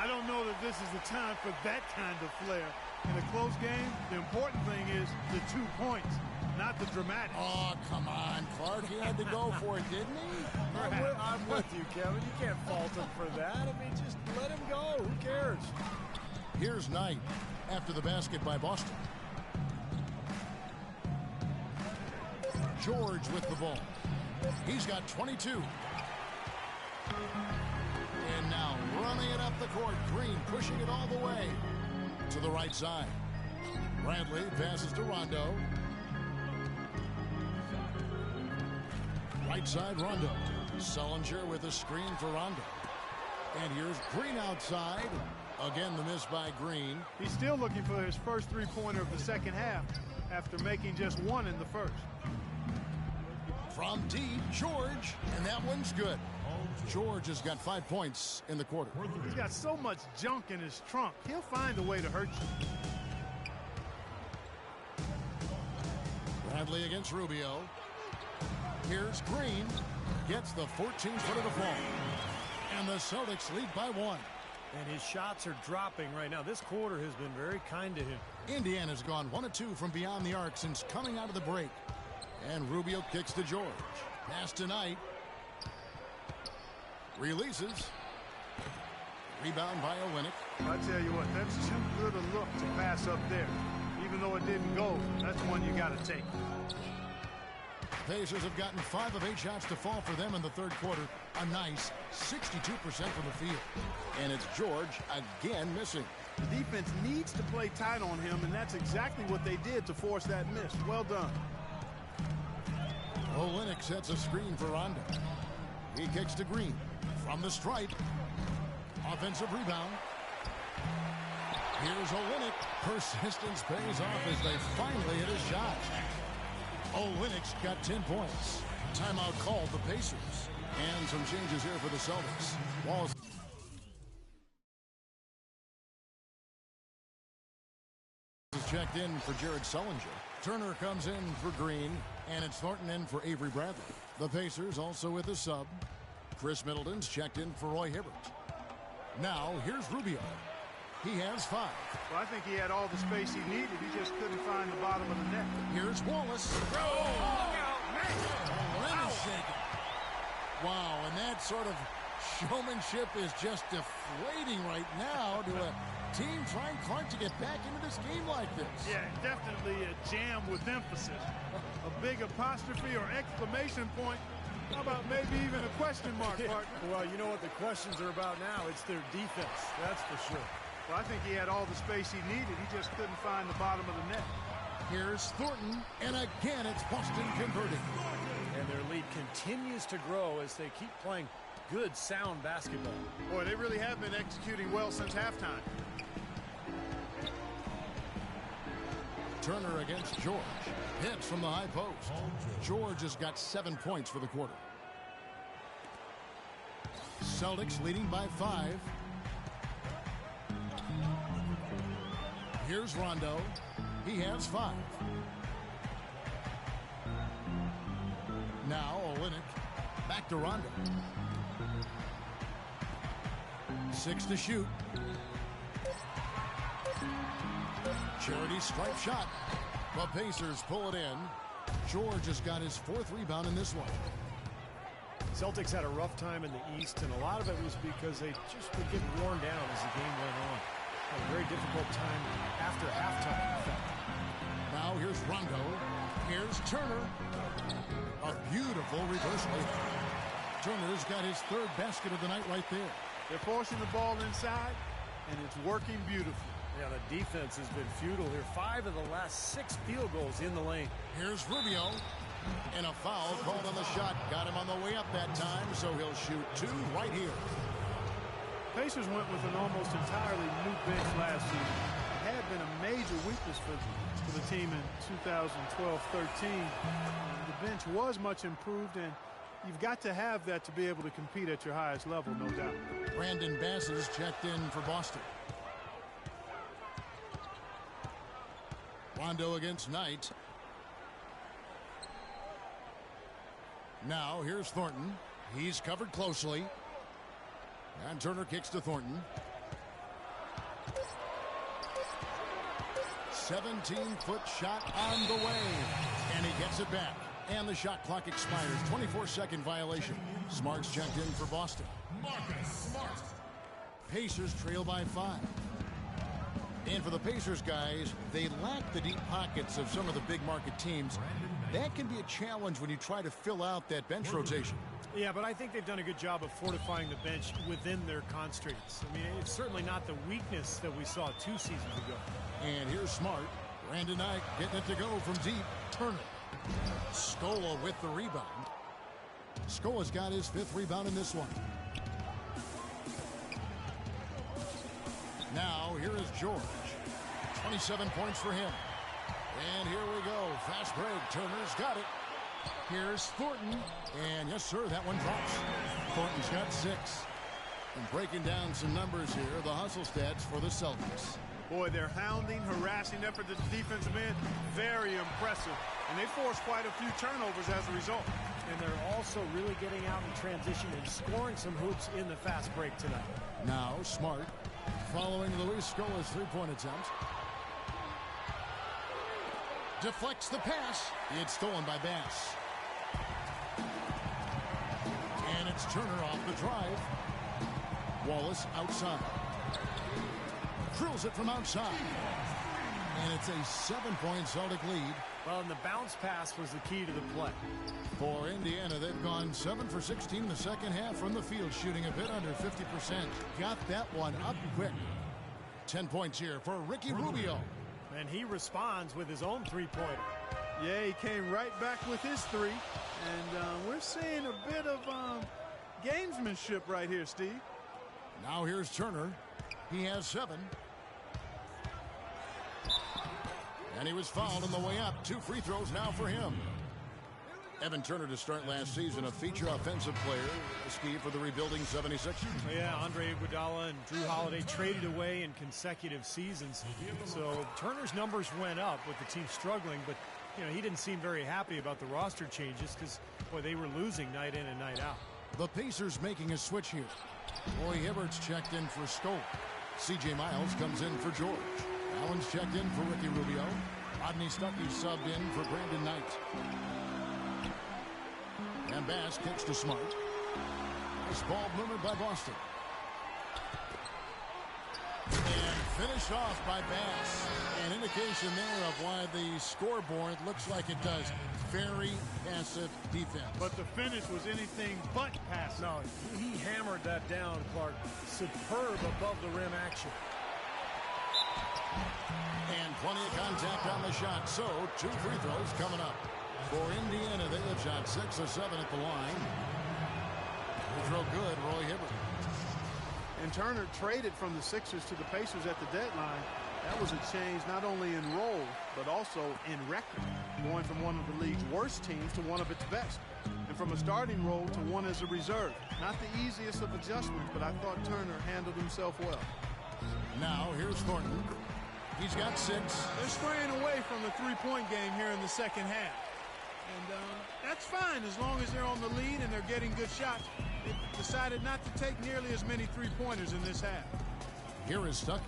Speaker 3: I don't know that this is the time for that kind of flair. In a close game, the important thing is the 2 points, not the dramatics.
Speaker 4: Oh, come on, Clark. He had to go for it, didn't he?
Speaker 5: I'm with you, Kevin. You can't fault him for that. I mean, just let him go. Who cares?
Speaker 4: Here's Knight after the basket by Boston. George with the ball. He's got 22. And now running it up the court. Green pushing it all the way to the right side. Bradley passes to Rondo. Right side, Rondo. Sullinger with a screen for Rondo. And here's Green outside. Again, the miss by Green.
Speaker 3: He's still looking for his first 3-pointer of the second half after making just 1 in the first.
Speaker 4: From deep, George, and that one's good. George has got 5 points in the quarter.
Speaker 3: He's got so much junk in his trunk. He'll find a way to hurt you.
Speaker 4: Bradley against Rubio. Here's Green. Gets the 14-footer to fall. And the Celtics lead by 1.
Speaker 5: And his shots are dropping right now. This quarter has been very kind to him.
Speaker 4: Indiana's gone 1 of 2 from beyond the arc since coming out of the break. And Rubio kicks to George. Pass to Knight. Releases. Rebound by Olynyk.
Speaker 3: I tell you what, that's too good a look to pass up there. Even though it didn't go, that's one you got to take.
Speaker 4: Pacers have gotten 5 of 8 shots to fall for them in the 3rd quarter. A nice 62% from the field. And it's George again missing.
Speaker 3: The defense needs to play tight on him, and that's exactly what they did to force that miss. Well done.
Speaker 4: Olynyk sets a screen for Rondo. He kicks to Green. From the stripe. Offensive rebound. Here's Olynyk. Persistence pays off as they finally hit a shot. Olynyk's got 10 points. Timeout called the Pacers. And some changes here for the Celtics. Wallace is checked in for Jared Sullinger. Turner comes in for Green. And it's Thornton in for Avery Bradley. The Pacers also with a sub. Chris Middleton's checked in for Roy Hibbert. Now, here's Rubio. He has 5.
Speaker 2: Well, I think he had all the space he needed. He just couldn't find the bottom of the net.
Speaker 4: Here's Wallace. Rim is shaking. Wow, and that sort of showmanship is just deflating right now to a team trying Clark to get back into this game like this.
Speaker 3: Yeah, definitely a jam with emphasis. A big apostrophe or exclamation point. How about maybe even a question mark, partner?
Speaker 5: Well, you know what the questions are about now. It's their defense, that's for sure.
Speaker 2: Well, I think he had all the space he needed. He just couldn't find the bottom of the net.
Speaker 4: Here's Thornton, and again it's Boston converting.
Speaker 5: And their lead continues to grow as they keep playing good, sound basketball.
Speaker 2: Boy, they really have been executing well since halftime.
Speaker 4: Turner against George. Hits from the high post. George has got 7 points for the quarter. Celtics leading by 5. Here's Rondo. He has 5. Now Olynyk. Back to Rondo. 6 to shoot. Charity stripe shot. The Pacers pull it in. George has got his 4th rebound in this one.
Speaker 5: Celtics had a rough time in the East, and a lot of it was because they just would get worn down as the game went on. Had a very difficult time after halftime, in fact.
Speaker 4: Now here's Rondo. Here's Turner. A beautiful reverse layup. Turner's got his 3rd basket of the night right there.
Speaker 2: They're forcing the ball inside, and it's working beautifully.
Speaker 5: Yeah, the defense has been futile here. 5 of the last 6 field goals in the lane.
Speaker 4: Here's Rubio. And a foul called on the shot. Got him on the way up that time, so he'll shoot 2 right here.
Speaker 3: Pacers went with an almost entirely new bench last season. It had been a major weakness for the team in 2012-13. The bench was much improved, and you've got to have that to be able to compete at your highest level, no doubt.
Speaker 4: Brandon Bass is checked in for Boston. Rondo against Knight. Now here's Thornton. He's covered closely. And Turner kicks to Thornton. 17-foot shot on the way. And he gets it back. And the shot clock expires. 24-second violation. Smart's checked in for Boston. Marcus Smart. Pacers trail by 5. And for the Pacers guys, they lack the deep pockets of some of the big market teams. That can be a challenge when you try to fill out that bench rotation.
Speaker 5: Yeah, but I think they've done a good job of fortifying the bench within their constraints. I mean, it's certainly not the weakness that we saw 2 seasons ago.
Speaker 4: And here's Smart. Brandon Knight getting it to go from deep. Turner. Scola with the rebound. Scola's got his 5th rebound in this one. Now, here is George. 27 points for him. And here we go. Fast break. Turner's got it. Here's Thornton. And yes, sir, that one drops. Thornton's got 6. And breaking down some numbers here, the hustle stats for the Celtics.
Speaker 2: Boy, their hounding, harassing effort at the defensive end, very impressive. And they forced quite a few turnovers as a result.
Speaker 5: And they're also really getting out in transition and scoring some hoops in the fast break tonight.
Speaker 4: Now, Smart. Following Luis Scola's 3-point attempt. Deflects the pass. It's stolen by Bass. And it's Turner off the drive. Wallace outside. Drills it from outside. And it's a 7-point Celtic lead.
Speaker 5: Well, and the bounce pass was the key to the play.
Speaker 4: For Indiana, they've gone 7 for 16 in the second half from the field, shooting a bit under 50%. Got that one up quick. 10 points here for Ricky Rubio.
Speaker 5: And he responds with his own 3-pointer.
Speaker 3: Yeah, he came right back with his 3. And we're seeing a bit of gamesmanship right here, Steve.
Speaker 4: Now here's Turner. He has 7. And he was fouled on the way up. 2 free throws now for him. Evan Turner to start last season, a feature offensive player, a ski for the rebuilding 76ers.
Speaker 5: Yeah, Andre Iguodala and Drew Holiday traded away in consecutive seasons. So Turner's numbers went up with the team struggling, but you know, he didn't seem very happy about the roster changes because, boy, they were losing night in and night out.
Speaker 4: The Pacers making a switch here. Roy Hibbert's checked in for Scola. C.J. Miles comes in for George. Allen's checked in for Ricky Rubio. Rodney Stuckey subbed in for Brandon Knight. And Bass kicks to Smart. This ball movement by Boston. And finished off by Bass. An indication there of why the scoreboard looks like it does. Very passive defense.
Speaker 3: But the finish was anything but passive.
Speaker 5: No, he hammered that down, Clark. Superb above the rim action.
Speaker 4: And plenty of contact on the shot. So, 2 free throws coming up. For Indiana, they have shot 6 of 7 at the line. Free throw good, Roy Hibbert.
Speaker 3: And Turner traded from the Sixers to the Pacers at the deadline. That was a change not only in role, but also in record. Going from one of the league's worst teams to one of its best. And from a starting role to one as a reserve. Not the easiest of adjustments, but I thought Turner handled himself well.
Speaker 4: Now, here's Thornton. He's got 6.
Speaker 3: They're straying away from the three-point game here in the second half. And that's fine as long as they're on the lead and they're getting good shots. They decided not to take nearly as many three-pointers in this half.
Speaker 4: Here is Stuckey.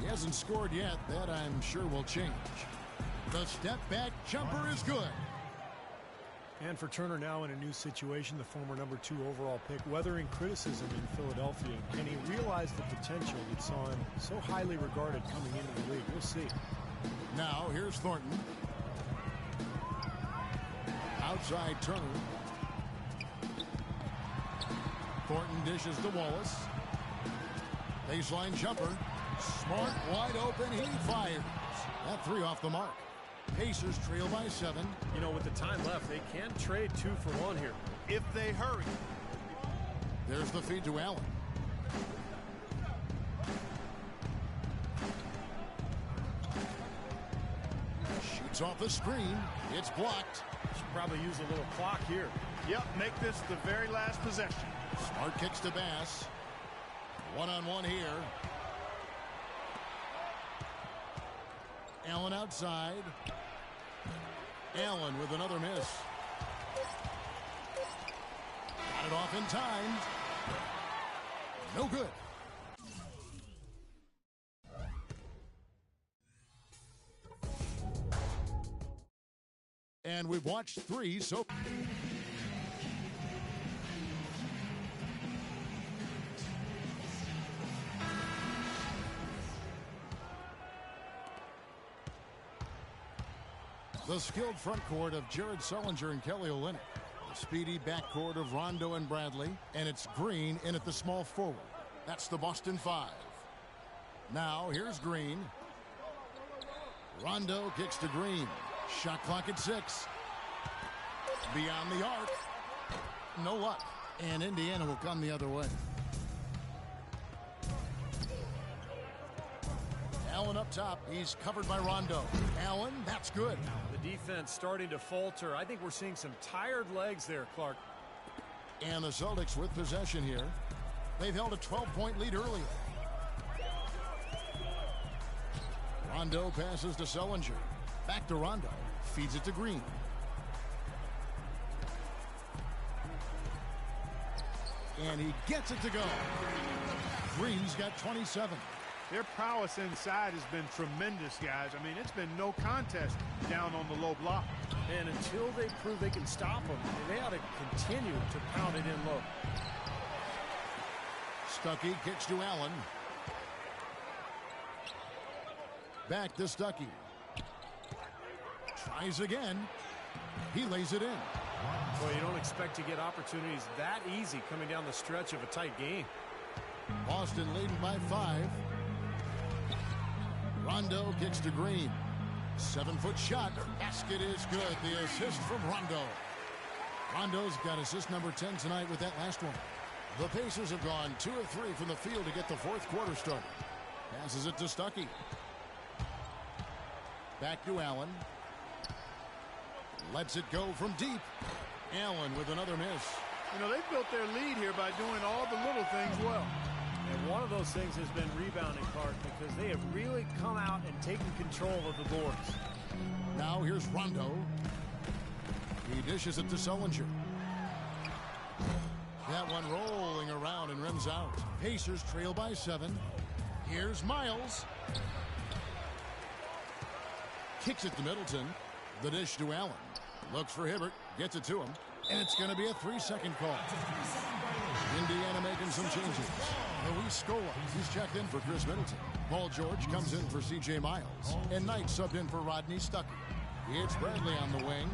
Speaker 4: He hasn't scored yet. That, I'm sure, will change. The step-back jumper is good.
Speaker 5: And for Turner now in a new situation, the former #2 overall pick, weathering criticism in Philadelphia. Can he realize the potential that saw him so highly regarded coming into the league? We'll see.
Speaker 4: Now, here's Thornton. Outside Turner. Thornton dishes to Wallace. Baseline jumper. Smart wide open. He fires. That 3 off the mark. Pacers trail by 7.
Speaker 5: You know, with the time left, they can trade 2 for 1 here.
Speaker 3: If they hurry.
Speaker 4: There's the feed to Allen. Shoots off the screen. It's blocked.
Speaker 5: Should probably use a little clock here.
Speaker 3: Yep, make this the very last possession.
Speaker 4: Smart kicks to Bass. One-on-one here. Allen outside. Allen with another miss. Got it off in time. No good. And we've watched 3 so. The skilled front court of Jared Sullinger and Kelly Olynyk. The speedy backcourt of Rondo and Bradley. And it's Green in at the small forward. That's the Boston 5. Now here's Green. Rondo kicks to Green. Shot clock at 6. Beyond the arc. No luck. And Indiana will come the other way. Allen up top. He's covered by Rondo. Allen, that's good.
Speaker 5: The defense starting to falter. I think we're seeing some tired legs there, Clark.
Speaker 4: And the Celtics with possession here. They've held a 12-point lead earlier. Rondo passes to Sullinger. Back to Rondo. Feeds it to Green. And he gets it to go. Green's got 27.
Speaker 3: Their prowess inside has been tremendous, guys. I mean, it's been no contest down on the low block.
Speaker 5: And until they prove they can stop them, they ought to continue to pound it in low.
Speaker 4: Stuckey kicks to Allen. Back to Stuckey. Tries again. He lays it in.
Speaker 5: Well, you don't expect to get opportunities that easy coming down the stretch of a tight game.
Speaker 4: Boston leading by 5. Rondo kicks to Green. 7-foot shot. Basket is good. The assist from Rondo. Rondo's got assist number 10 tonight with that last one. The Pacers have gone 2 of 3 from the field to get the 4th quarter started. Passes it to Stuckey. Back to Allen. Lets it go from deep. Allen with another miss.
Speaker 3: You know, they've built their lead here by doing all the little things well.
Speaker 5: And one of those things has been rebounding, Clark, because they have really come out and taken control of the boards.
Speaker 4: Now here's Rondo. He dishes it to Sullinger. That one rolling around and rims out. Pacers trail by 7. Here's Miles. Kicks it to Middleton. The dish to Allen. Looks for Hibbert. Gets it to him. And it's going to be a 3-second call. Indiana making some changes. Luis Scola, he's checked in for Chris Middleton. Paul George comes in for C.J. Miles. And Knight subbed in for Rodney Stuckey. It's Bradley on the wing.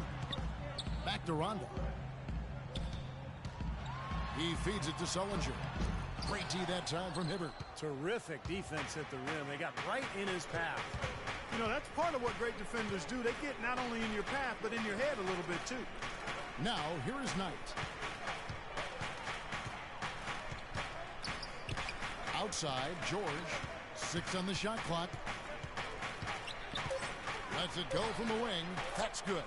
Speaker 4: Back to Rondo. He feeds it to Sullinger. Great D that time from Hibbert.
Speaker 5: Terrific defense at the rim. They got right in his path.
Speaker 3: You know, that's part of what great defenders do. They get not only in your path, but in your head a little bit, too.
Speaker 4: Now, here is Knight. Outside, George. 6 on the shot clock. Lets it go from the wing. That's good.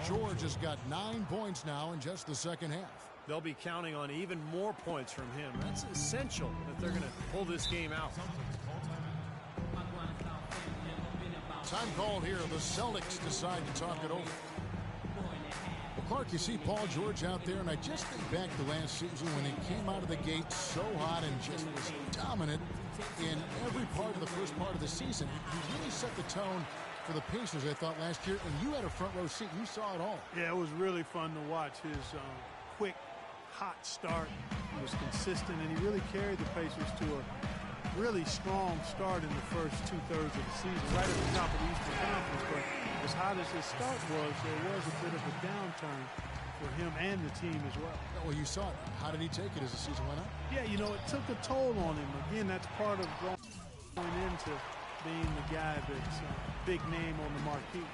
Speaker 4: George has got 9 points now in just the second half.
Speaker 5: They'll be counting on even more points from him. That's essential if they're going to pull this game out.
Speaker 4: Time called here. The Celtics decide to talk it over. Well, Clark, you see Paul George out there, and I just think back to last season when he came out of the gate so hot and just was dominant in every part of the first part of the season. He really set the tone for the Pacers, I thought, last year, and you had a front row seat. You saw it all.
Speaker 3: Yeah, it was really fun to watch his quick, hot start. He was consistent, and he really carried the Pacers to a really strong start in the first 2/3 of the season, right at the top of the Eastern Conference. But as hot as his start was, there was a bit of a downturn for him and the team as well.
Speaker 4: Well, you saw it. How did he take it as the season went on?
Speaker 3: Yeah, you know, it took a toll on him. Again, that's part of going into being the guy that's a big name on the marquee.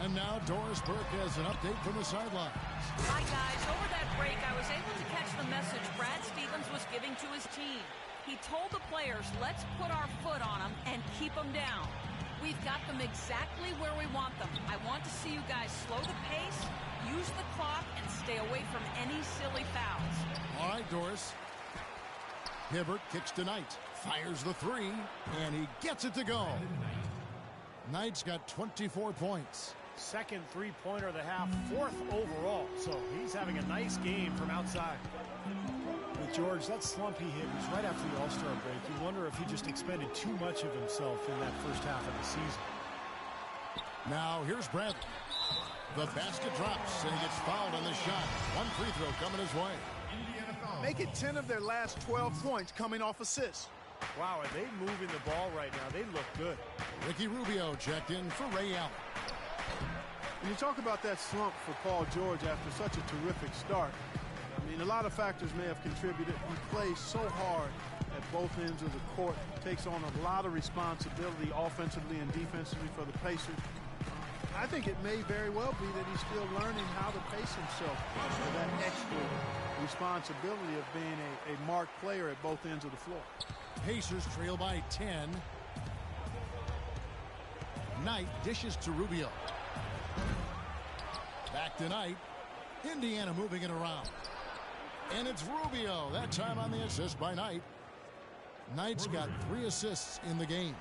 Speaker 4: And now Doris Burke has an update from the sidelines.
Speaker 6: Hi, guys. Over that break, I was able to catch the message Brad Stevens was giving to his team. He told the players, let's put our foot on them and keep them down. We've got them exactly where we want them. I want to see you guys slow the pace, use the clock, and stay away from any silly fouls.
Speaker 4: All right, Doris. Hibbert kicks to Knight. Fires the 3, and he gets it to go. Knight's got 24 points.
Speaker 5: Second three-pointer of the half, 4th overall. So he's having a nice game from outside. With George, that slump he hit was right after the All-Star break. You wonder if he just expended too much of himself in that first half of the season.
Speaker 4: Now here's Bradley. The basket drops, and he gets fouled on the shot. One free throw coming his way.
Speaker 2: Make it 10 of their last 12 points coming off assists.
Speaker 5: Wow, are they moving the ball right now? They look good.
Speaker 4: Ricky Rubio checked in for Ray Allen.
Speaker 3: When you talk about that slump for Paul George after such a terrific start, I mean, a lot of factors may have contributed. He plays so hard at both ends of the court, takes on a lot of responsibility offensively and defensively for the Pacers. I think it may very well be that he's still learning how to pace himself for that extra responsibility of being a marked player at both ends of the floor.
Speaker 4: Pacers trail by 10. Knight dishes to Rubio. Back to Knight. Indiana moving it around. And it's Rubio, that time on the assist by Knight. Knight's got 3 assists in the game.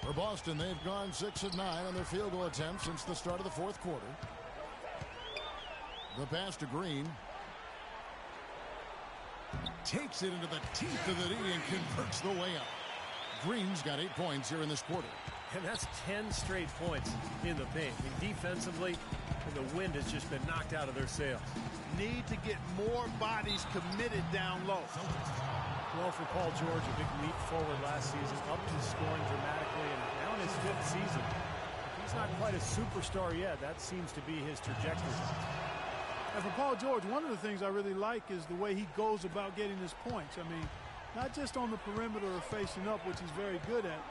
Speaker 4: For Boston, they've gone 6 of 9 on their field goal attempts since the start of the 4th quarter. The pass to Green. Takes it into the teeth of the D and converts the layup. Green's got 8 points here in this quarter.
Speaker 5: And that's 10 straight points in the paint. I mean, defensively, the wind has just been knocked out of their sails.
Speaker 3: Need to get more bodies committed down low.
Speaker 5: Well, for Paul George, a big leap forward last season, up to scoring dramatically, and now in his 5th season. He's not quite a superstar yet. That seems to be his trajectory.
Speaker 3: And for Paul George, one of the things I really like is the way he goes about getting his points. I mean, not just on the perimeter or facing up, which he's very good at,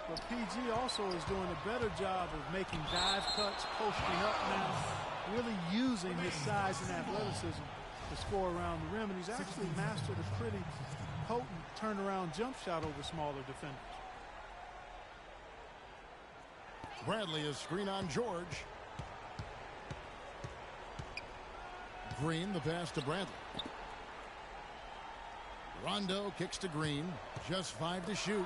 Speaker 3: but PG also is doing a better job of making dive cuts, posting up now, really using his size and athleticism to score around the rim. And he's actually mastered a pretty potent turnaround jump shot over smaller defenders.
Speaker 4: Bradley is screen on George. Green, the pass to Bradley. Rondo kicks to Green. Just 5 to shoot.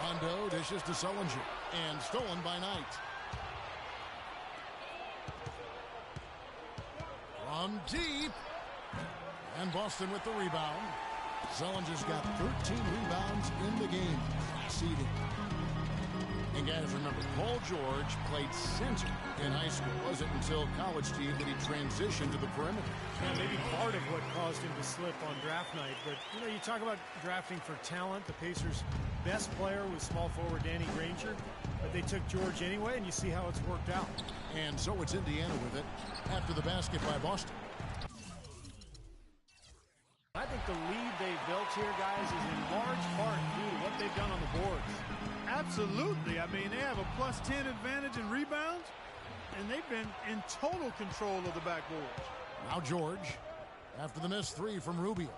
Speaker 4: Rondo dishes to Sullinger. And stolen by Knight. From deep. And Boston with the rebound. Sullinger's got 13 rebounds in the game. Seeding. And guys, remember, Paul George played center in high school. It wasn't until college team that he transitioned to the perimeter.
Speaker 5: Yeah, maybe part of what caused him to slip on draft night. But, you know, you talk about drafting for talent. The Pacers' best player was small forward Danny Granger. But they took George anyway, and you see how it's worked out.
Speaker 4: And so it's Indiana with it after the basket by Boston.
Speaker 5: I think the lead they've built here, guys, is in large part due to what they've done on the boards.
Speaker 3: Absolutely. I mean, they have a +10 advantage in rebounds, and they've been in total control of the backboard.
Speaker 4: Now George, after the missed three from Rubio.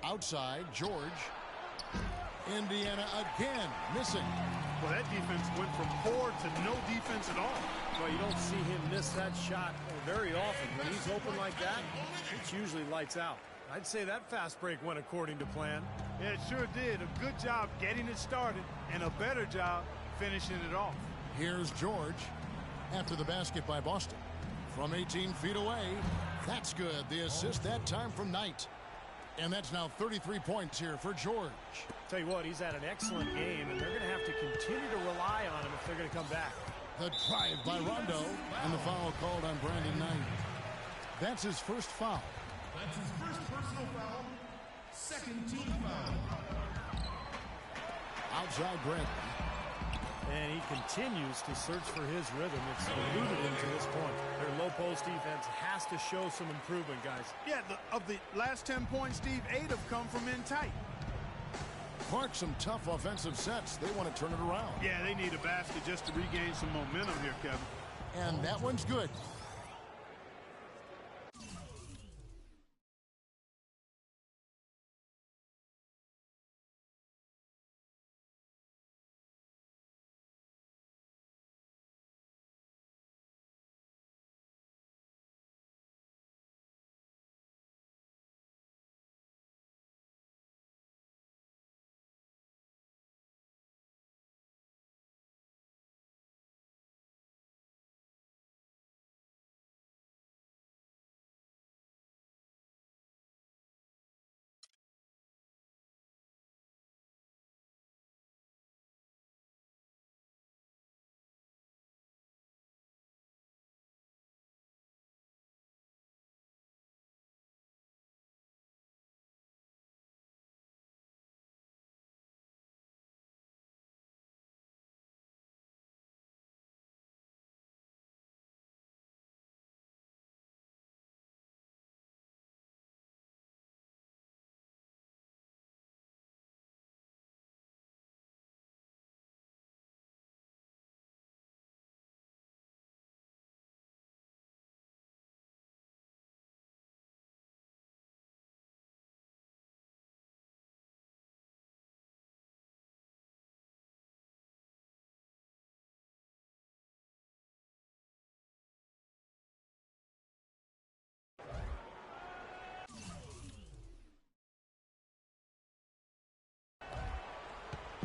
Speaker 4: Outside, George. Indiana again missing.
Speaker 3: Well, that defense went from poor to no defense at all.
Speaker 5: Well, you don't see him miss that shot very often. When he's open like that, it's usually lights out. I'd say that fast break went according to plan.
Speaker 3: Yeah, it sure did. A good job getting it started and a better job finishing it off.
Speaker 4: Here's George after the basket by Boston. From 18 feet away. That's good. The assist that time from Knight. And that's now 33 points here for George.
Speaker 5: Tell you what, he's had an excellent game, and they're going to have to continue to rely on him if they're going to come back.
Speaker 4: The drive by Rondo, and the foul called on Brandon Knight. That's his first foul.
Speaker 7: That's his first personal foul. Second team foul.
Speaker 4: Outside Bradley.
Speaker 5: And he continues to search for his rhythm. It's eluded him to this point. Their low post defense has to show some improvement, guys.
Speaker 3: Yeah, of the last 10 points, Steve, 8 have come from in tight.
Speaker 4: Clark, some tough offensive sets. They want to turn it around.
Speaker 3: Yeah, they need a basket just to regain some momentum here, Kevin.
Speaker 4: And that one's good.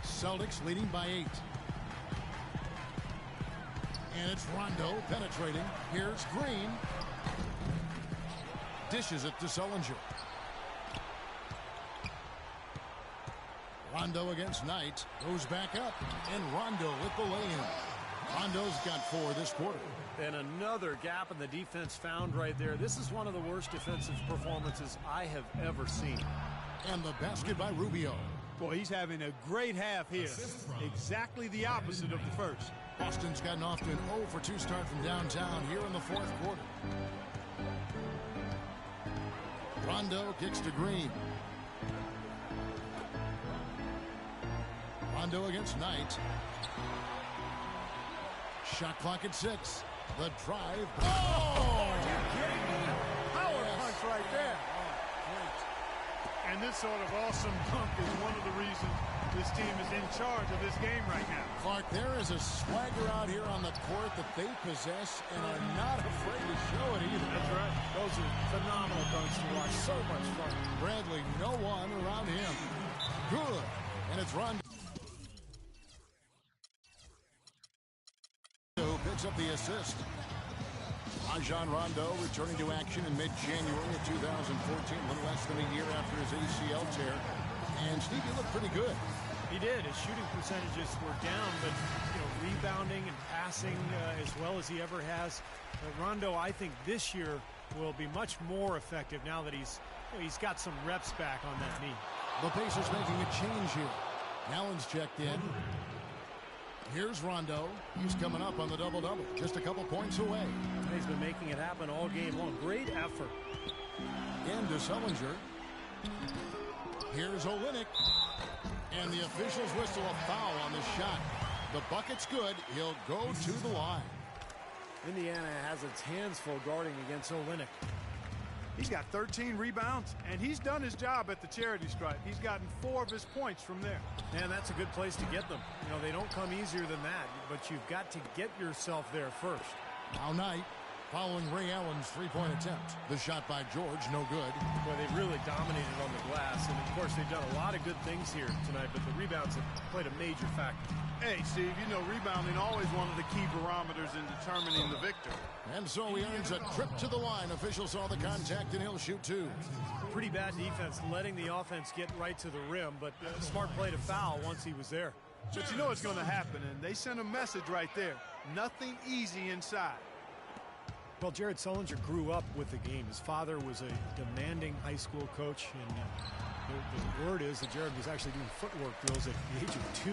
Speaker 4: Celtics leading by 8. And it's Rondo penetrating. Here's Green. Dishes it to Sullinger. Rondo against Knight. Goes back up. And Rondo with the lay-in. Rondo's got 4 this quarter.
Speaker 5: And another gap in the defense found right there. This is one of the worst defensive performances I have ever seen.
Speaker 4: And the basket by Rubio.
Speaker 3: Boy, he's having a great half here. Exactly the opposite of the first.
Speaker 4: Boston's gotten off to an 0 for 2 start from downtown here in the 4th quarter. Rondo kicks to Green. Rondo against Knight. Shot clock at 6. The drive. Oh!
Speaker 3: Are you kidding me? Power punch right there. And this sort of awesome dunk is one of the reasons this team is in charge of this game right now.
Speaker 4: Clark, there is a swagger out here on the court that they possess and are not afraid to show it either.
Speaker 3: That's right.
Speaker 5: Those are phenomenal dunks to watch. So much fun.
Speaker 4: Bradley, no one around him. Good. And it's Rondo who picks up the assist. Rajon Rondo returning to action in mid-January of 2014, a little less than a year after his ACL tear. And Steve, he looked pretty good.
Speaker 5: He did. His shooting percentages were down, but rebounding and passing as well as he ever has. Rondo, I think this year will be much more effective now that he's got some reps back on that knee.
Speaker 4: The Pacers making a change here. Allen's checked in. Here's Rondo. He's coming up on the double-double. Just a couple points away.
Speaker 5: He's been making it happen all game long. Great effort.
Speaker 4: Into Sullinger. Here's Olynyk. And the officials whistle a foul on the shot. The bucket's good. He'll go to the line.
Speaker 5: Indiana has its hands full guarding against Olynyk.
Speaker 3: He's got 13 rebounds, and he's done his job at the charity stripe. He's gotten 4 of his points from there.
Speaker 5: And that's a good place to get them. They don't come easier than that, but you've got to get yourself there first.
Speaker 4: Now Knight following Ray Allen's three-point attempt. The shot by George, no good.
Speaker 5: Boy, they've really dominated on the glass, and of course they've done a lot of good things here tonight, but the rebounds have played a major factor.
Speaker 2: Hey, Steve, rebounding always one of the key barometers in determining the victor.
Speaker 4: And so he earns a trip to the line. Officials saw the contact, and he'll shoot 2.
Speaker 5: Pretty bad defense, letting the offense get right to the rim, but smart play to foul once he was there.
Speaker 2: But you know what's going to happen, and they sent a message right there. Nothing easy inside.
Speaker 5: Well, Jared Sullinger grew up with the game. His father was a demanding high school coach, and the word is that Jared was actually doing footwork drills at the age of 2.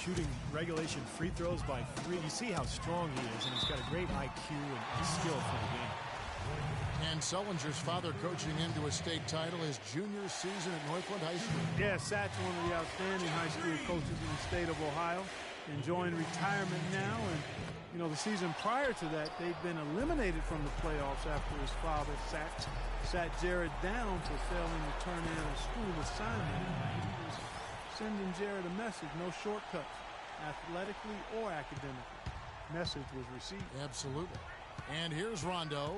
Speaker 5: Shooting regulation free throws by 3. You see how strong he is, and he's got a great IQ and skill for the game.
Speaker 4: And Sullinger's father coaching him to a state title his junior season at Northland High School.
Speaker 3: Yeah, Satch, one of the outstanding high school coaches in the state of Ohio, enjoying retirement now. And, the season prior to that, they'd been eliminated from the playoffs after his father, Satch, sat Jared down for failing to turn in a school assignment. He was sending Jared a message, no shortcuts, athletically or academically. Message was received.
Speaker 4: Absolutely. And here's Rondo.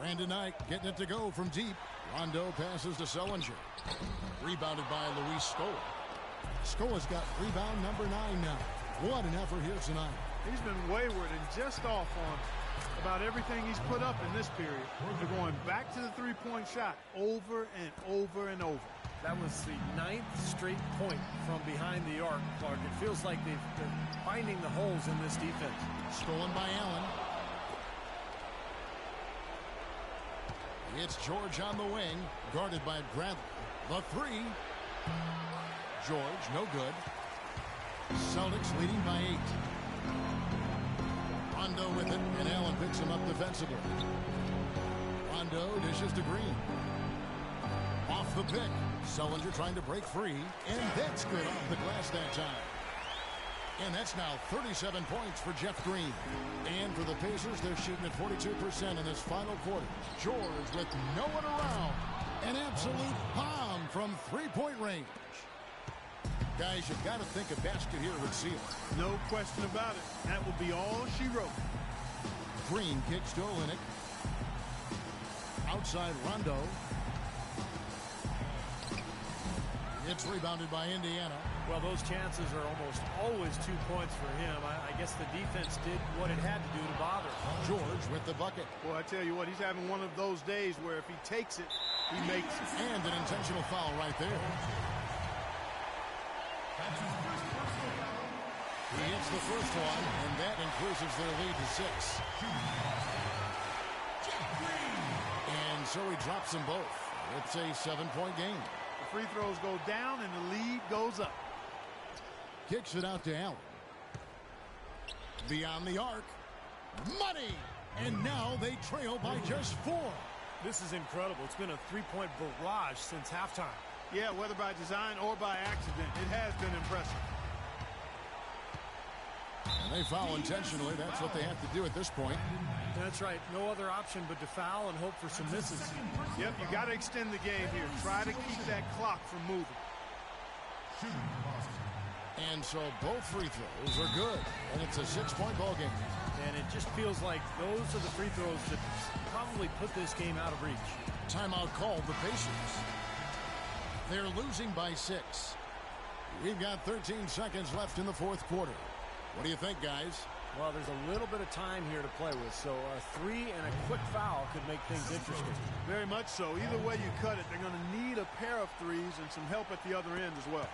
Speaker 4: Brandon Knight getting it to go from deep. Rondo passes to Sullinger. Rebounded by Luis Scola. Scola's got rebound number 9 now. What an effort here tonight.
Speaker 3: He's been wayward and just off on about everything he's put up in this period. They're going back to the three-point shot over and over and over.
Speaker 5: That was the 9th straight point from behind the arc, Clark. It feels like they're finding the holes in this defense.
Speaker 4: Stolen by Allen. It's George on the wing, guarded by Bradley. The 3. George, no good. Celtics leading by 8. Rondo with it, and Allen picks him up defensively. Rondo dishes to Green. Off the pick. Sullinger trying to break free, and that's good off the glass that time. And that's now 37 points for Jeff Green. And for the Pacers, they're shooting at 42% in this final quarter. George with no one around. An absolute bomb from three-point range. Guys, you've got to think a basket here would seal it.
Speaker 2: No question about it. That will be all she wrote.
Speaker 4: Green kicks to Olynyk. Outside Rondo. It's rebounded by Indiana.
Speaker 5: Well, those chances are almost always 2 points for him. I guess the defense did what it had to do to bother.
Speaker 4: George with the bucket.
Speaker 2: Boy, I tell you what, he's having one of those days where if he takes it, he makes it.
Speaker 4: And an intentional foul right there. He hits the first one, and that increases their lead to 6. And so he drops them both. It's a 7-point game.
Speaker 2: The free throws go down, and the lead goes up.
Speaker 4: Kicks it out to Allen. Beyond the arc. Money! And now they trail by just 4.
Speaker 5: This is incredible. It's been a three-point barrage since halftime.
Speaker 2: Yeah, whether by design or by accident, it has been impressive.
Speaker 4: And they foul intentionally. That's what they have to do at this point.
Speaker 5: That's right. No other option but to foul and hope for some misses.
Speaker 2: Yep, you got to extend the game here. Try to keep that clock from moving.
Speaker 4: And so both free throws are good. And it's a 6-point ball game.
Speaker 5: And it just feels like those are the free throws that probably put this game out of reach.
Speaker 4: Timeout called the Pacers. They're losing by 6. We've got 13 seconds left in the fourth quarter. What do you think, guys?
Speaker 5: Well, there's a little bit of time here to play with, so a 3 and a quick foul could make things interesting.
Speaker 3: Very much so. Either way you cut it, they're going to need a pair of threes and some help at the other end as well.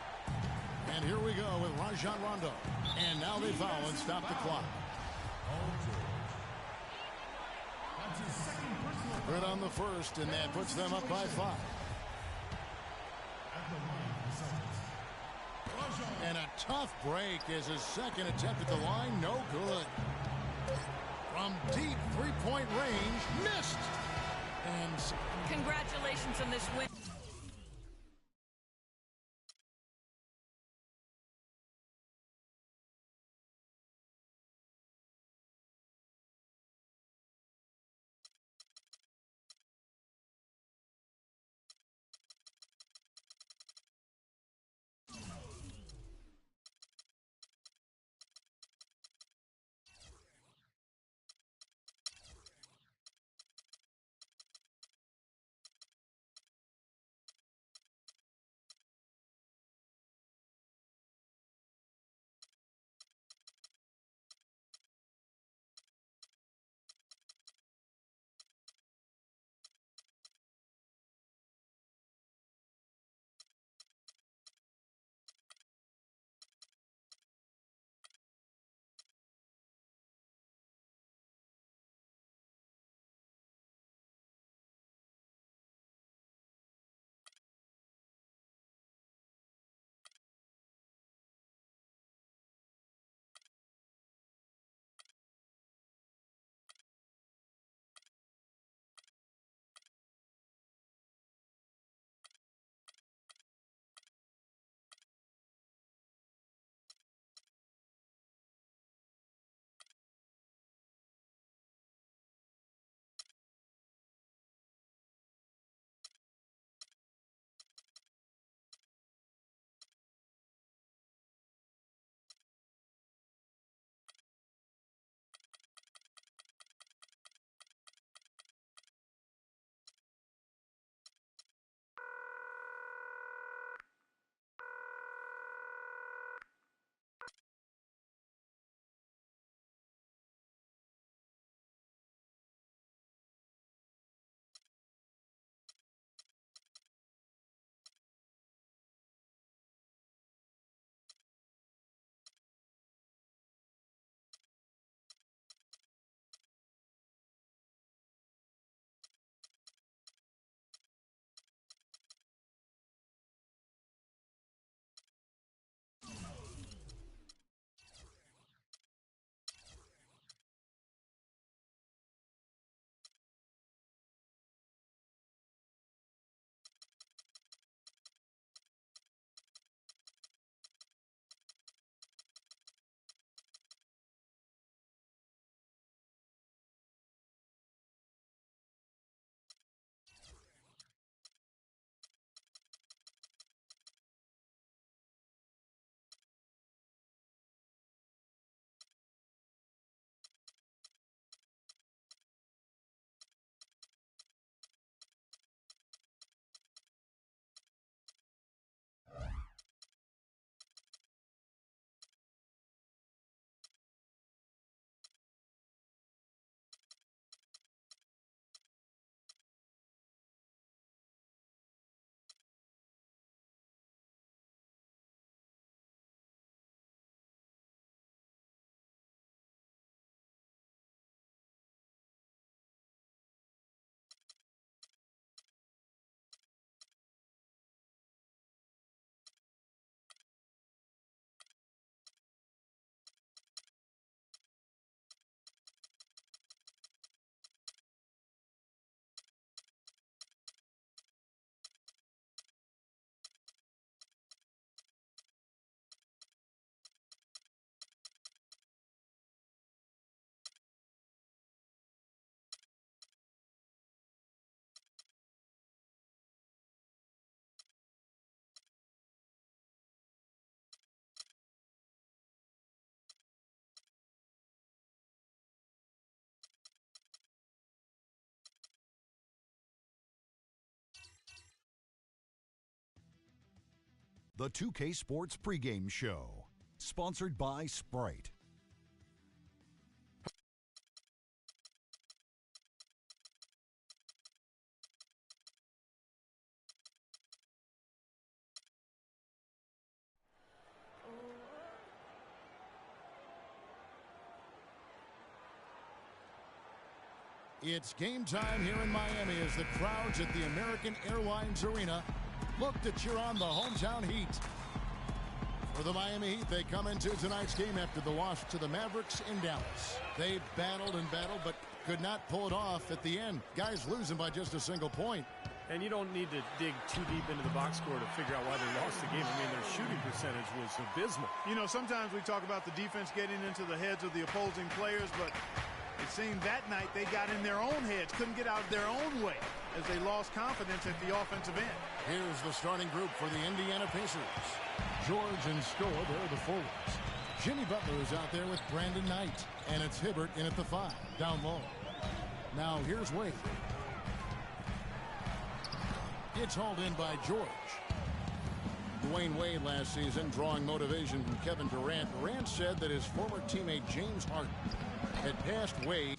Speaker 4: And here we go with Rajon Rondo. And now they foul and stop the clock. Good on the first, and that puts them up by 5. And a tough break as his second attempt at the line, no good. From deep three-point range, missed. And
Speaker 6: Congratulations on this win.
Speaker 1: The 2K Sports pregame show, sponsored by Sprite.
Speaker 4: It's game time here in Miami as the crowds at the American Airlines Arena look to cheer on the hometown Heat. For the Miami Heat, they come into tonight's game after the loss to the Mavericks in Dallas. They battled and battled, but could not pull it off at the end. Guys losing by just a single point.
Speaker 5: And you don't need to dig too deep into the box score to figure out why they lost the game. I mean, their shooting percentage was abysmal.
Speaker 2: You know, sometimes we talk about the defense getting into the heads of the opposing players, but it seemed that night they got in their own heads, couldn't get out of their own way as they lost confidence at the offensive end. Here's the starting group for the Indiana Pacers. George and Score, they're the forwards. Jimmy Butler is out there with Brandon Knight, and it's Hibbert in at the 5, down low. Now here's Wade. It's hauled in by George. Dwayne Wade last season drawing motivation from Kevin Durant. Durant said that his former teammate James Harden had passed Wade